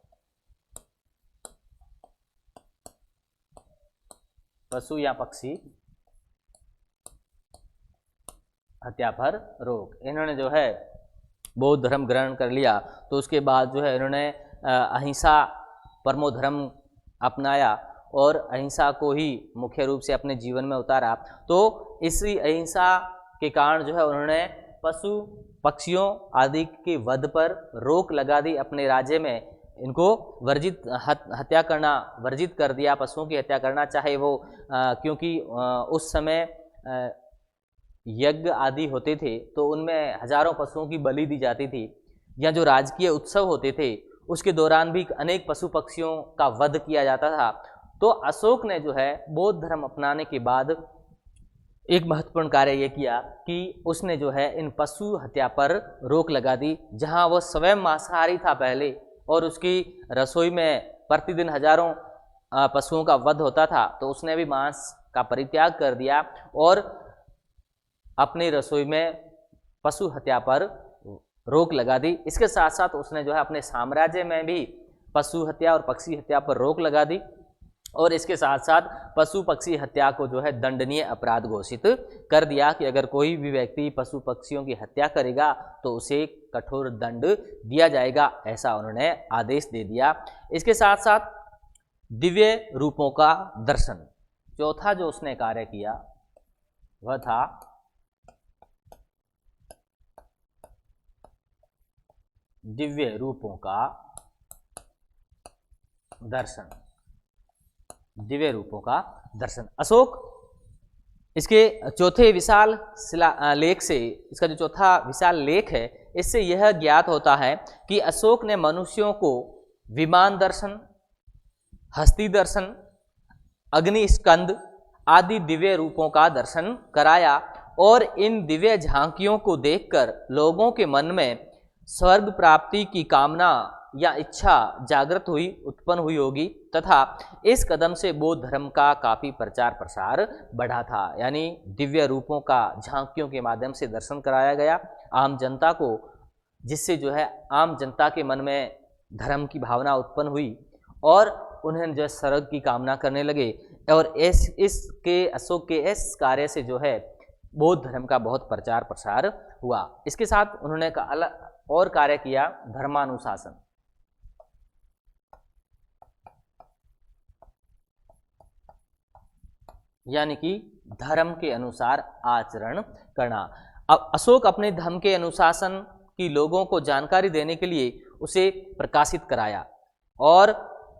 पशु या पक्षी हत्या पर रोक। इन्होंने जो है बौद्ध धर्म ग्रहण कर लिया, तो उसके बाद जो है इन्होंने अहिंसा परमो धर्म अपनाया और अहिंसा को ही मुख्य रूप से अपने जीवन में उतारा। तो इसी अहिंसा के कारण जो है उन्होंने पशु पक्षियों आदि के वध पर रोक लगा दी। अपने राज्य में इनको हत्या करना वर्जित कर दिया, पशुओं की हत्या करना, चाहे वो क्योंकि उस समय यज्ञ आदि होते थे तो उनमें हजारों पशुओं की बलि दी जाती थी, या जो राजकीय उत्सव होते थे उसके दौरान भी अनेक पशु पक्षियों का वध किया जाता था। तो अशोक ने जो है बौद्ध धर्म अपनाने के बाद एक महत्वपूर्ण कार्य यह किया कि उसने जो है इन पशु हत्या पर रोक लगा दी। जहां वह स्वयं मांसाहारी था पहले और उसकी रसोई में प्रतिदिन हजारों पशुओं का वध होता था, तो उसने भी मांस का परित्याग कर दिया और अपनी रसोई में पशु हत्या पर रोक लगा दी। इसके साथ साथ उसने जो है अपने साम्राज्य में भी पशु हत्या और पक्षी हत्या पर रोक लगा दी और इसके साथ साथ पशु पक्षी हत्या को जो है दंडनीय अपराध घोषित कर दिया कि अगर कोई भी व्यक्ति पशु पक्षियों की हत्या करेगा तो उसे कठोर दंड दिया जाएगा, ऐसा उन्होंने आदेश दे दिया। इसके साथ साथ दिव्य रूपों का दर्शन, चौथा जो उसने कार्य किया वह था दिव्य रूपों का दर्शन। दिव्य रूपों का दर्शन अशोक इसके चौथे विशाल लेख से, इसका जो चौथा विशाल लेख है, इससे यह ज्ञात होता है कि अशोक ने मनुष्यों को विमान दर्शन, हस्ती दर्शन, अग्नि स्कंद आदि दिव्य रूपों का दर्शन कराया और इन दिव्य झांकियों को देखकर लोगों के मन में स्वर्ग प्राप्ति की कामना या इच्छा जागृत हुई, उत्पन्न हुई होगी तथा इस कदम से बौद्ध धर्म का काफी प्रचार प्रसार बढ़ा था। यानी दिव्य रूपों का झांकियों के माध्यम से दर्शन कराया गया आम जनता को, जिससे जो है आम जनता के मन में धर्म की भावना उत्पन्न हुई और उन्हें जो स्वर्ग की कामना करने लगे और इसके अशोक के इस कार्य से जो है बौद्ध धर्म का बहुत प्रचार प्रसार हुआ। इसके साथ उन्होंने अलग और कार्य किया, धर्मानुशासन। यानी कि धर्म के अनुसार आचरण करना। अब अशोक अपने धर्म के अनुशासन की लोगों को जानकारी देने के लिए उसे प्रकाशित कराया और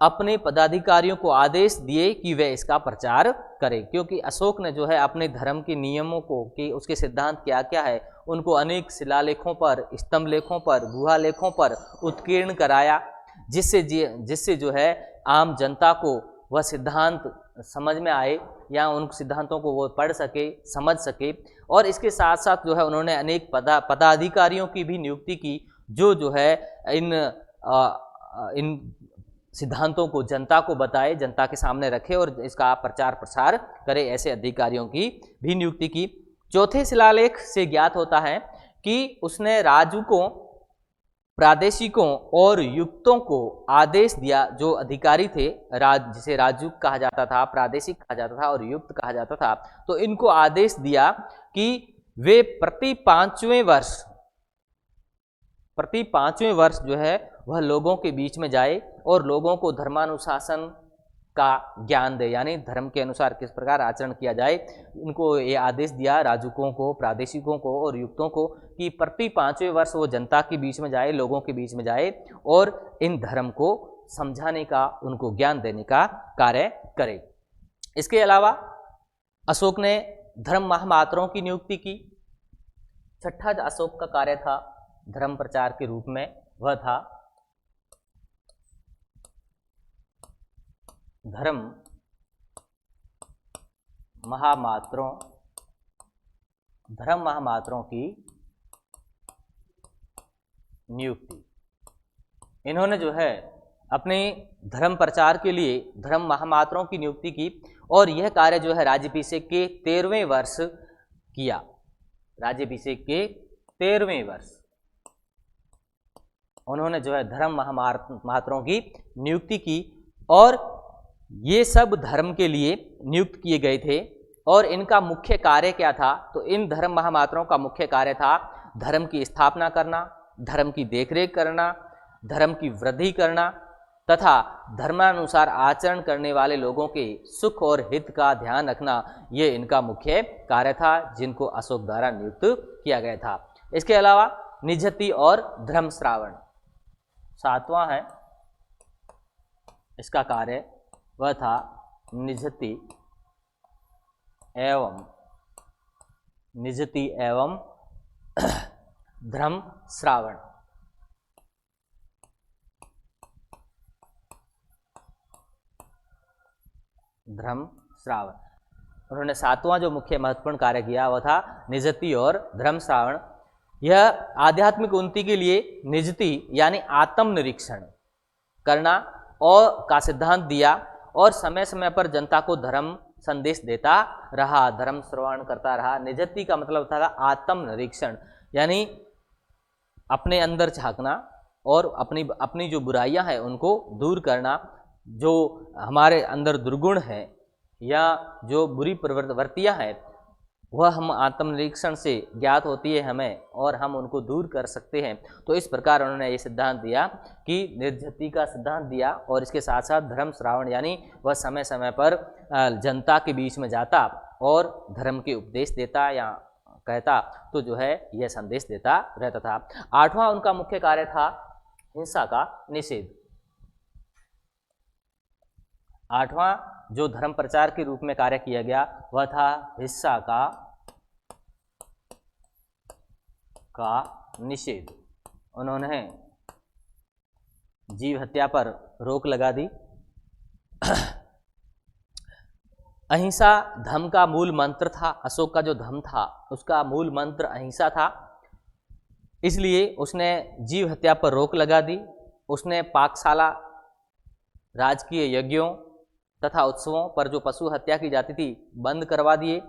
अपने पदाधिकारियों को आदेश दिए कि वे इसका प्रचार करें, क्योंकि अशोक ने जो है अपने धर्म के नियमों को, कि उसके सिद्धांत क्या क्या है, उनको अनेक शिलालेखों पर, स्तंभ लेखों पर, गुहा लेखों पर उत्कीर्ण कराया, जिससे जो है आम जनता को वह सिद्धांत समझ में आए या उन सिद्धांतों को वो पढ़ सके, समझ सके। और इसके साथ साथ जो है उन्होंने अनेक पदाधिकारियों की भी नियुक्ति की जो है इन सिद्धांतों को जनता को बताए, जनता के सामने रखे और इसका प्रचार प्रसार करे, ऐसे अधिकारियों की भी नियुक्ति की। चौथे शिलालेख से ज्ञात होता है कि उसने राजुकों, प्रादेशिकों और युक्तों को आदेश दिया, जो अधिकारी थे, जिसे राजुक कहा जाता था, प्रादेशिक कहा जाता था और युक्त कहा जाता था, तो इनको आदेश दिया कि वे प्रति पांचवें वर्ष जो है वह लोगों के बीच में जाए और लोगों को धर्मानुशासन का ज्ञान दे, यानी धर्म के अनुसार किस प्रकार आचरण किया जाए। इनको ये आदेश दिया राजुकों को, प्रादेशिकों को और युक्तों को कि प्रति 5वें वर्ष वो जनता के बीच में जाए, लोगों के बीच में जाए और इन धर्म को समझाने का, उनको ज्ञान देने का कार्य करे। इसके अलावा अशोक ने धर्म महामात्रों की नियुक्ति की। छठा अशोक का कार्य था धर्म प्रचार के रूप में, वह था धर्म महामात्रों की नियुक्ति। इन्होंने जो है अपने धर्म प्रचार के लिए धर्म महामात्रों की नियुक्ति की और यह कार्य जो है राज्याभिषेक के 13वें वर्ष किया। राज्याभिषेक के 13वें वर्ष उन्होंने जो है धर्म महामात्रों की नियुक्ति की और ये सब धर्म के लिए नियुक्त किए गए थे। और इनका मुख्य कार्य क्या था? तो इन धर्म महामात्रों का मुख्य कार्य था धर्म की स्थापना करना, धर्म की देखरेख करना, धर्म की वृद्धि करना तथा धर्मानुसार आचरण करने वाले लोगों के सुख और हित का ध्यान रखना। ये इनका मुख्य कार्य था, जिनको अशोक द्वारा नियुक्त किया गया था। इसके अलावा निजति और धर्म श्रावण 7वां है इसका कार्य, वह था निजति एवं धर्म श्रावण। उन्होंने 7वां जो मुख्य महत्वपूर्ण कार्य किया वह था निजति और धर्म श्रावण। यह आध्यात्मिक उन्नति के लिए निजति यानी आत्मनिरीक्षण करना और का सिद्धांत दिया और समय समय पर जनता को धर्म संदेश देता रहा, धर्म श्रवण करता रहा। निजति का मतलब था आत्मनिरीक्षण, यानी अपने अंदर झांकना, और अपनी अपनी जो बुराइयां हैं उनको दूर करना, जो हमारे अंदर दुर्गुण है या जो बुरी प्रवृत्तियां हैं वह हम आत्मनिरीक्षण से ज्ञात होती है हमें और हम उनको दूर कर सकते हैं। तो इस प्रकार उन्होंने ये सिद्धांत दिया कि निर्जति का सिद्धांत दिया, और इसके साथ साथ धर्म श्रावण, यानी वह समय समय पर जनता के बीच में जाता और धर्म के उपदेश देता या कहता, तो जो है यह संदेश देता रहता था। आठवां उनका मुख्य कार्य था हिंसा का निषेध। आठवां जो धर्म प्रचार के रूप में कार्य किया गया वह था हिंसा का निषेध। उन्होंने जीव हत्या पर रोक लगा दी। अहिंसा धम्म का मूल मंत्र था। अशोक का जो धम्म था उसका मूल मंत्र अहिंसा था, इसलिए उसने जीव हत्या पर रोक लगा दी। उसने पाकशाला, राजकीय यज्ञों तथा उत्सवों पर जो पशु हत्या की जाती थी बंद करवा दिए।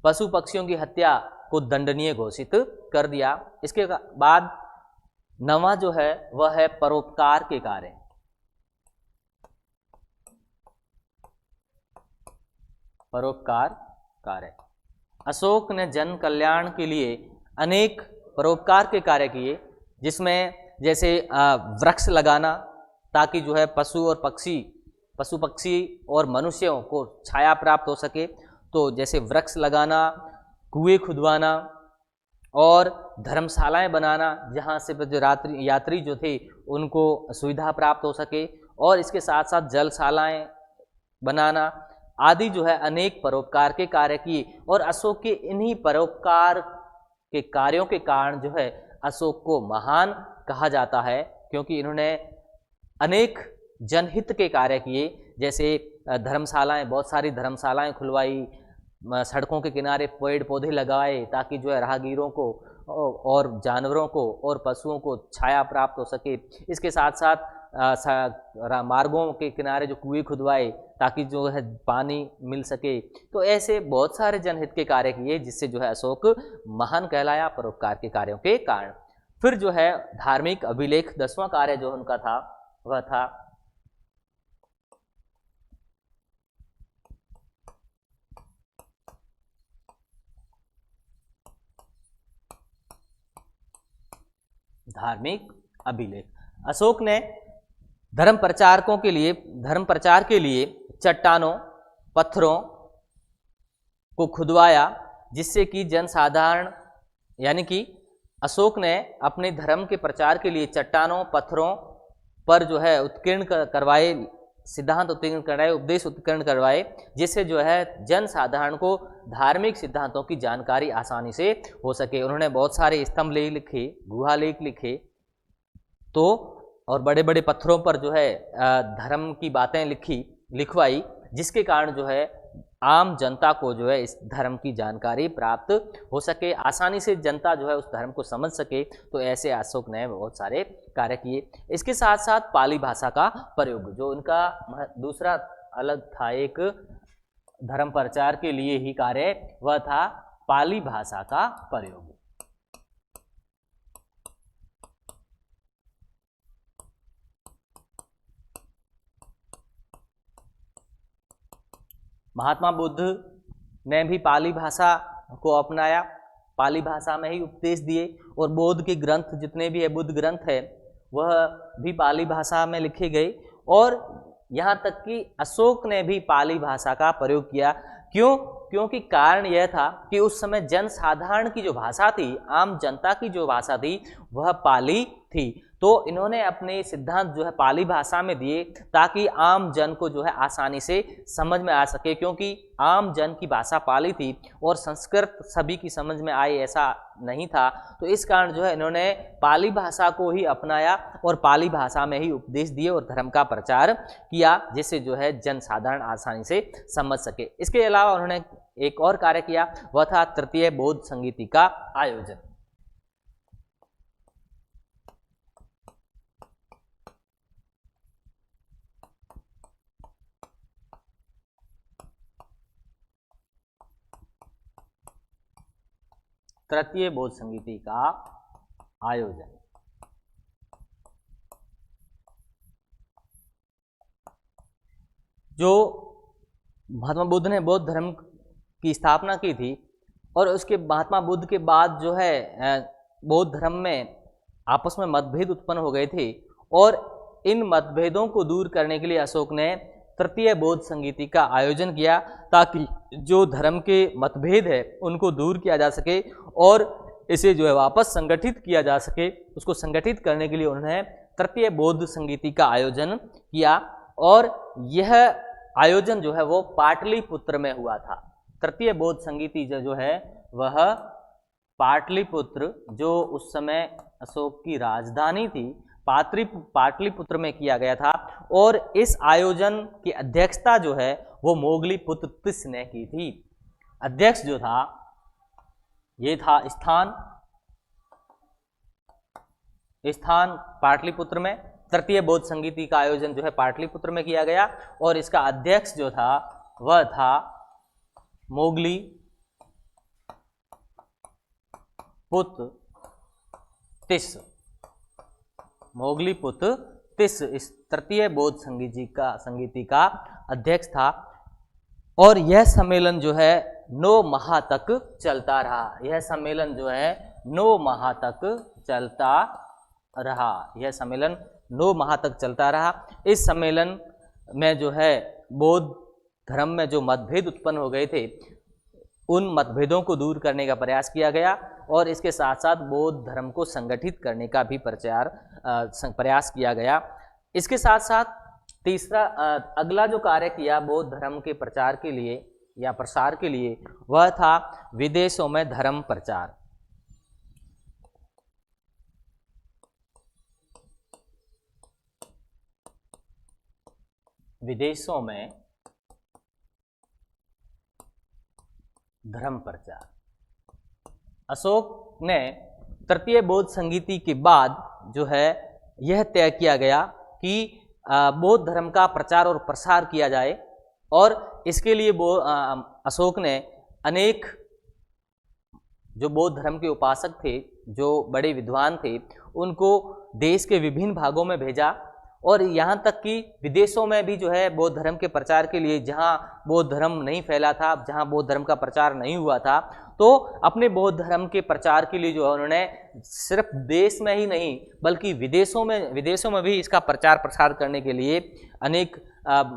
पशु पक्षियों की हत्या को दंडनीय घोषित कर दिया। इसके बाद नवा जो है वह है परोपकार के कार्य। परोपकार कार्य, अशोक ने जन कल्याण के लिए अनेक परोपकार के कार्य किए, जिसमें जैसे वृक्ष लगाना ताकि जो है पशु पक्षी और मनुष्यों को छाया प्राप्त हो सके, तो जैसे वृक्ष लगाना, कुएं खुदवाना और धर्मशालाएं बनाना जहां से जो यात्री जो थे उनको सुविधा प्राप्त हो सके, और इसके साथ साथ जलशालाएं बनाना आदि जो है अनेक परोपकार के कार्य किए। और अशोक के इन्हीं परोपकार के कार्यों के कारण जो है अशोक को महान कहा जाता है, क्योंकि इन्होंने अनेक जनहित के कार्य किए। जैसे धर्मशालाएं, बहुत सारी धर्मशालाएं खुलवाई, सड़कों के किनारे पेड़ पौधे लगाए ताकि जो है राहगीरों को और जानवरों को और पशुओं को छाया प्राप्त हो सके। इसके साथ साथ मार्गों के किनारे जो कुएं खुदवाए ताकि जो है पानी मिल सके। तो ऐसे बहुत सारे जनहित के कार्य किए, जिससे जो है अशोक महान कहलाया परोपकार के कार्यों के कारण। फिर जो है धार्मिक अभिलेख, 10वां कार्य जो उनका था वह था धार्मिक अभिलेख। अशोक ने धर्म प्रचार के लिए चट्टानों, पत्थरों को खुदवाया, जिससे कि जनसाधारण, यानी कि अशोक ने अपने धर्म के प्रचार के लिए चट्टानों, पत्थरों पर जो है उत्कीर्ण करवाए, सिद्धांत उत्कीर्ण करवाए, उपदेश उत्कीर्ण करवाए, जिससे जो है जनसाधारण को धार्मिक सिद्धांतों की जानकारी आसानी से हो सके। उन्होंने बहुत सारे स्तंभ लेख लिखे, गुहा लेख लिखे, तो और बड़े बड़े पत्थरों पर जो है धर्म की बातें लिखवाई, जिसके कारण जो है आम जनता को जो है इस धर्म की जानकारी प्राप्त हो सके, आसानी से जनता जो है उस धर्म को समझ सके। तो ऐसे अशोक ने बहुत सारे कार्य किए। इसके साथ साथ पाली भाषा का प्रयोग, जो उनका दूसरा अलग था एक धर्म प्रचार के लिए ही कार्य, वह था पाली भाषा का प्रयोग। महात्मा बुद्ध ने भी पाली भाषा को अपनाया, पाली भाषा में ही उपदेश दिए, और बौद्ध के ग्रंथ जितने भी है, बुद्ध ग्रंथ है, वह भी पाली भाषा में लिखे गए। और यहाँ तक कि अशोक ने भी पाली भाषा का प्रयोग किया। क्यों? क्योंकि कारण यह था कि उस समय जनसाधारण की जो भाषा थी, आम जनता की जो भाषा थी, वह पाली थी। तो इन्होंने अपने सिद्धांत जो है पाली भाषा में दिए ताकि आम जन को जो है आसानी से समझ में आ सके, क्योंकि आम जन की भाषा पाली थी और संस्कृत सभी की समझ में आए ऐसा नहीं था। तो इस कारण जो है इन्होंने पाली भाषा को ही अपनाया और पाली भाषा में ही उपदेश दिए और धर्म का प्रचार किया, जिससे जो है जनसाधारण आसानी से समझ सके। इसके अलावा उन्होंने एक और कार्य किया, वह था तृतीय बौद्ध संगीति का आयोजन। तृतीय बौद्ध संगीति का आयोजन जो महात्मा बुद्ध ने बौद्ध धर्म की स्थापना की थी, और उसके महात्मा बुद्ध के बाद जो है बौद्ध धर्म में आपस में मतभेद उत्पन्न हो गए थे, और इन मतभेदों को दूर करने के लिए अशोक ने तृतीय बौद्ध संगीति का आयोजन किया, ताकि जो धर्म के मतभेद है उनको दूर किया जा सके और इसे जो है वापस संगठित किया जा सके। उसको संगठित करने के लिए उन्होंने तृतीय बौद्ध संगीति का आयोजन किया, और यह आयोजन जो है वो पाटलिपुत्र में हुआ था। तृतीय बौद्ध संगीति जो है वह पाटलिपुत्र, जो उस समय अशोक की राजधानी थी, पाटलिपुत्र में किया गया था, और इस आयोजन की अध्यक्षता जो है वो मोगलीपुत्र तिस ने की थी। अध्यक्ष जो था ये था स्थान पाटलिपुत्र में। तृतीय बौद्ध संगीति का आयोजन जो है पाटलिपुत्र में किया गया, और इसका अध्यक्ष जो था वह था मोगलीपुत्र तिस। मोगलीपुत्र तिस इस तृतीय बौद्ध संगीति का अध्यक्ष था, और यह सम्मेलन जो है 9 माह तक चलता रहा। यह सम्मेलन जो है 9 माह तक चलता रहा। यह सम्मेलन 9 माह तक चलता रहा। इस सम्मेलन में जो है बौद्ध धर्म में जो मतभेद उत्पन्न हो गए थे, उन मतभेदों को दूर करने का प्रयास किया गया, और इसके साथ साथ बौद्ध धर्म को संगठित करने का भी प्रयास किया गया। इसके साथ साथ तीसरा अगला जो कार्य किया बौद्ध धर्म के प्रचार के लिए या प्रसार के लिए, वह था विदेशों में धर्म प्रचार। विदेशों में धर्म प्रचार। अशोक ने तृतीय बौद्ध संगीति के बाद जो है यह तय किया गया कि बौद्ध धर्म का प्रचार और प्रसार किया जाए, और इसके लिए अशोक ने अनेक जो बौद्ध धर्म के उपासक थे, जो बड़े विद्वान थे, उनको देश के विभिन्न भागों में भेजा, और यहाँ तक कि विदेशों में भी जो है बौद्ध धर्म के प्रचार के लिए, जहाँ बौद्ध धर्म नहीं फैला था, जहाँ बौद्ध धर्म का प्रचार नहीं हुआ था, तो अपने बौद्ध धर्म के प्रचार के लिए जो है उन्होंने सिर्फ देश में ही नहीं बल्कि विदेशों में भी इसका प्रचार प्रसार करने के लिए अनेक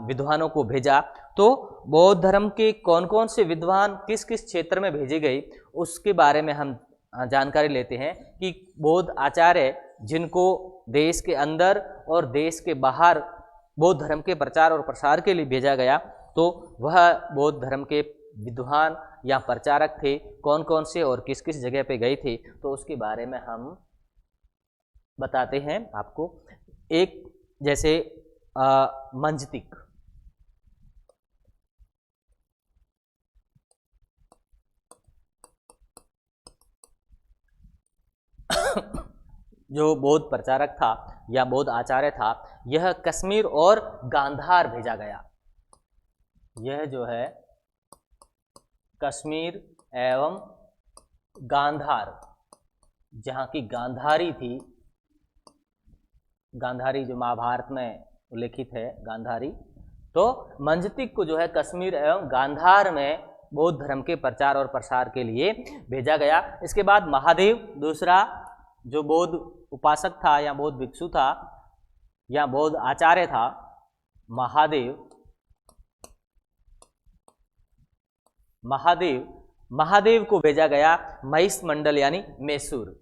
विद्वानों को भेजा। तो बौद्ध धर्म के कौन कौन से विद्वान किस किस क्षेत्र में भेजे गए, उसके बारे में हम जानकारी लेते हैं कि बौद्ध आचार्य जिनको देश के अंदर और देश के बाहर बौद्ध धर्म के प्रचार और प्रसार के लिए भेजा गया, तो वह बौद्ध धर्म के विद्वान या प्रचारक थे, कौन कौन से और किस किस जगह पे गए थे, तो उसके बारे में हम बताते हैं आपको। एक जैसे मंजतिक, जो बौद्ध प्रचारक था या बौद्ध आचार्य था, यह कश्मीर और गांधार भेजा गया। यह जो है कश्मीर एवं गांधार, जहाँ की गांधारी थी, गांधारी जो महाभारत में उल्लेखित है गांधारी, तो मंजतिक को जो है कश्मीर एवं गांधार में बौद्ध धर्म के प्रचार और प्रसार के लिए भेजा गया। इसके बाद महादेव दूसरा जो बौद्ध उपासक था या बौद्ध भिक्षु था या बौद्ध आचार्य था, महादेव को भेजा गया महिष मंडल यानी मैसूर,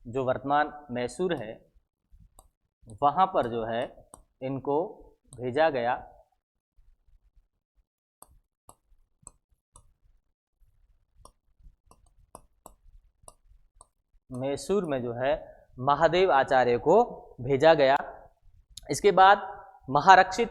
जो वर्तमान मैसूर है, वहां पर जो है इनको भेजा गया। मैसूर में जो है महादेव आचार्य को भेजा गया। इसके बाद महारक्षित,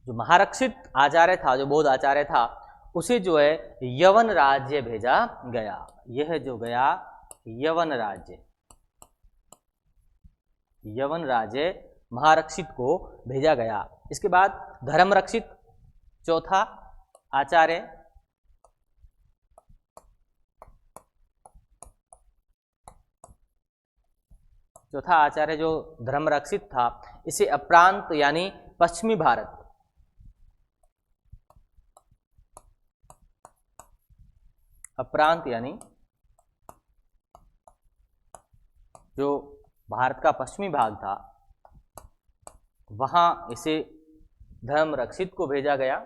जो महारक्षित आचार्य था, जो बौद्ध आचार्य था, उसे जो है यवन राज्य भेजा गया। यह जो गया यवन राज्य महारक्षित को भेजा गया। इसके बाद धर्मरक्षित चौथा आचार्य, चौथा आचार्य जो धर्म रक्षित था, इसे अप्रांत यानी पश्चिमी भारत, अप्रांत यानी जो भारत का पश्चिमी भाग था वहां इसे धर्म रक्षित को भेजा गया,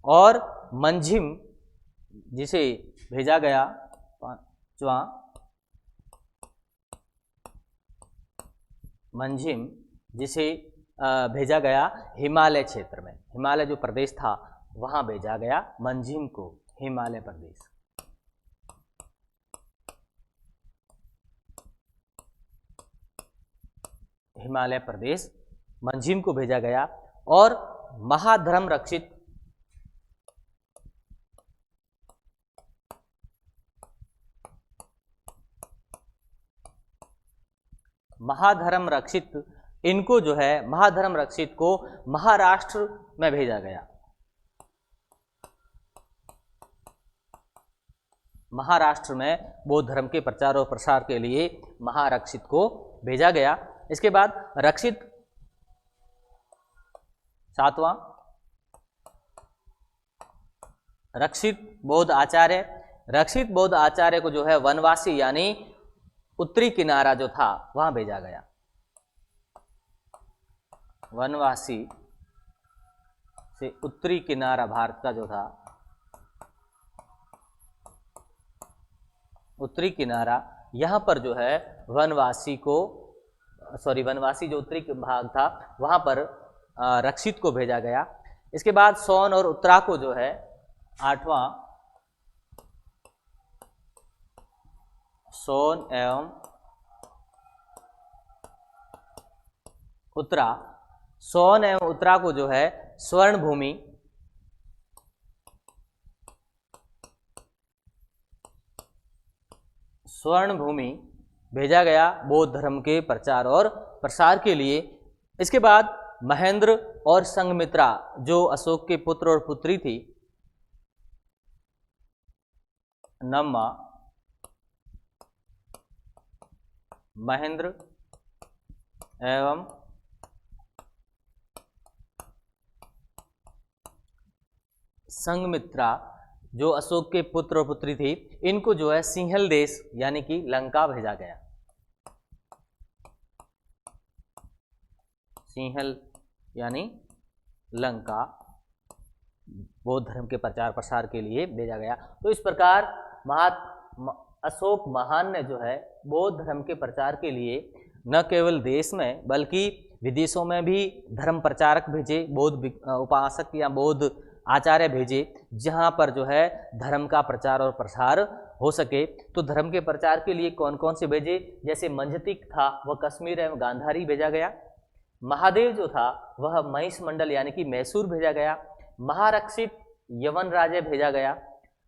और मंझिम जिसे भेजा गया, पांचवा मंझिम जिसे भेजा गया हिमालय क्षेत्र में, हिमालय जो प्रदेश था वहां भेजा गया मंझिम को, हिमालय प्रदेश। हिमालय प्रदेश मंझिम को भेजा गया, और महाधर्म रक्षित इनको जो है महाधर्म रक्षित को महाराष्ट्र में भेजा गया, महाराष्ट्र में बौद्ध धर्म के प्रचार और प्रसार के लिए महारक्षित को भेजा गया। इसके बाद रक्षित, सातवां रक्षित बौद्ध आचार्य, रक्षित बौद्ध आचार्य को जो है वनवासी यानी उत्तरी किनारा जो था वहां भेजा गया, वनवासी से उत्तरी किनारा भारत का जो था, उत्तरी किनारा, यहां पर जो है वनवासी जो उत्तरी भाग था वहां पर रक्षित को भेजा गया। इसके बाद सोन और उत्तरा को जो है, आठवां सोन एवं उत्तरा, सोन एवं उत्तरा को जो है स्वर्ण भूमि, स्वर्ण भूमि भेजा गया बौद्ध धर्म के प्रचार और प्रसार के लिए। इसके बाद महेंद्र और संघमित्रा जो अशोक के पुत्र और पुत्री थी, नम्मा महेंद्र एवं संघमित्रा जो अशोक के पुत्र और पुत्री थी, इनको जो है सिंहल देश यानी कि लंका भेजा गया, सिंहल यानी लंका बौद्ध धर्म के प्रचार प्रसार के लिए भेजा गया। तो इस प्रकार अशोक महान ने जो है बौद्ध धर्म के प्रचार के लिए न केवल देश में बल्कि विदेशों में भी धर्म प्रचारक भेजे, बौद्ध उपासक या बौद्ध आचार्य भेजे, जहां पर जो है धर्म का प्रचार और प्रसार हो सके। तो धर्म के प्रचार के लिए कौन कौन से भेजे, जैसे मंजतिक था वह कश्मीर एवं गांधारी भेजा गया, महादेव जो था वह महिष मंडल यानी कि मैसूर भेजा गया, महारक्षित यवन राज्य भेजा गया,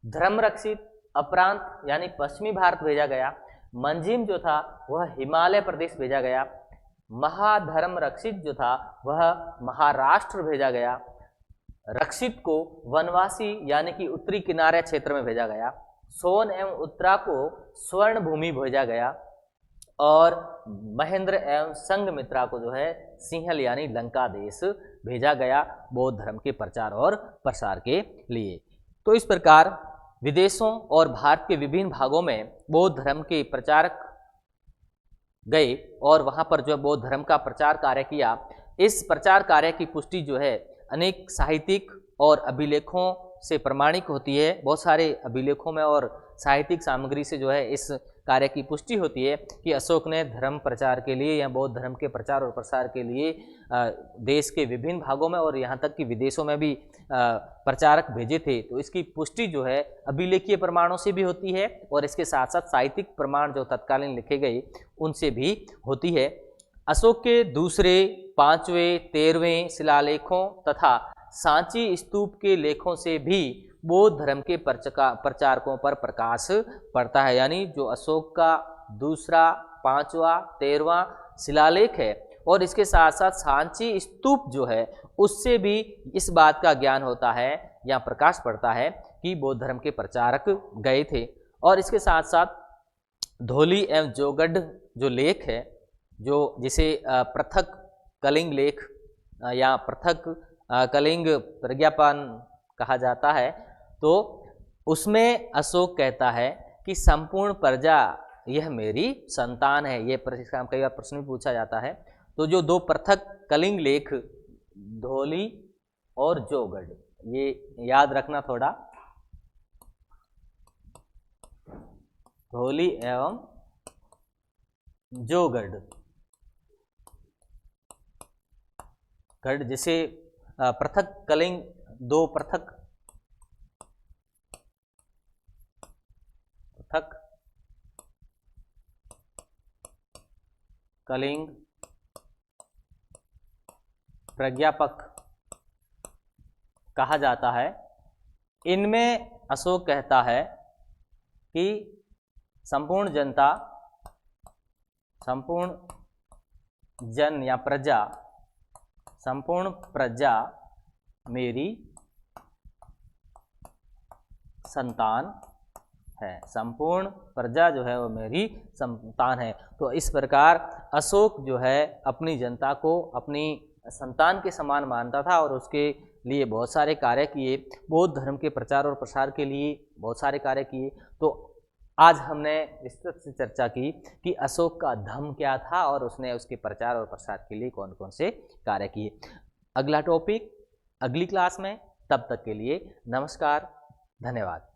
धर्म रक्षित अप्रांत यानी पश्चिमी भारत भेजा गया, मंजिम जो था वह हिमालय प्रदेश भेजा गया, महाधर्म रक्षित जो था वह महाराष्ट्र भेजा गया, रक्षित को वनवासी यानी कि उत्तरी किनारे क्षेत्र में भेजा गया, सोन एवं उत्तरा को स्वर्ण भूमि भेजा गया, और महेंद्र एवं संघमित्रा को जो है सिंहल यानी लंका देश भेजा गया बौद्ध धर्म के प्रचार और प्रसार के लिए। तो इस प्रकार विदेशों और भारत के विभिन्न भागों में बौद्ध धर्म के प्रचारक गए और वहां पर जो बौद्ध धर्म का प्रचार कार्य किया। इस प्रचार कार्य की पुष्टि जो है अनेक साहित्यिक और अभिलेखों से प्रमाणिक होती है। बहुत सारे अभिलेखों में और साहित्यिक सामग्री से जो है इस कार्य की पुष्टि होती है कि अशोक ने धर्म प्रचार के लिए या बौद्ध धर्म के प्रचार और प्रसार के लिए देश के विभिन्न भागों में और यहाँ तक कि विदेशों में भी प्रचारक भेजे थे। तो इसकी पुष्टि जो है अभिलेखीय प्रमाणों से भी होती है और इसके साथ साथ साहित्यिक प्रमाण जो तत्कालीन लिखे गए उनसे भी होती है। अशोक के दूसरे, पांचवें, 13वें शिलालेखों तथा सांची स्तूप के लेखों से भी बौद्ध धर्म के प्रचारकों पर प्रकाश पड़ता है। यानी जो अशोक का दूसरा, 5वां, 13वां शिलालेख है और इसके साथ साथ सांची स्तूप जो है उससे भी इस बात का ज्ञान होता है या प्रकाश पड़ता है कि बौद्ध धर्म के प्रचारक गए थे। और इसके साथ साथ धौली एवं जो लेख है, जो जिसे पृथक कलिंग लेख या पृथक कलिंग प्रज्ञापन कहा जाता है, तो उसमें अशोक कहता है कि संपूर्ण प्रजा यह मेरी संतान है। ये परीक्षा में कई बार प्रश्न भी पूछा जाता है। तो जो दो पृथक कलिंग लेख धौली और जोगढ़, ये याद रखना थोड़ा, धौली एवं जोगढ़, गढ़ जिसे पृथक कलिंग, दो पृथक कलिंग प्रज्ञापक कहा जाता है। इनमें अशोक कहता है कि संपूर्ण जनता, संपूर्ण जन या प्रजा, संपूर्ण प्रजा मेरी संतान है। संपूर्ण प्रजा जो है वो मेरी संतान है। तो इस प्रकार अशोक जो है अपनी जनता को अपनी संतान के समान मानता था और उसके लिए बहुत सारे कार्य किए, बौद्ध धर्म के प्रचार और प्रसार के लिए बहुत सारे कार्य किए। तो आज हमने विस्तृत से चर्चा की कि अशोक का धर्म क्या था और उसने उसके प्रचार और प्रसार के लिए कौन कौन से कार्य किए। अगला टॉपिक अगली क्लास में, तब तक के लिए नमस्कार, धन्यवाद।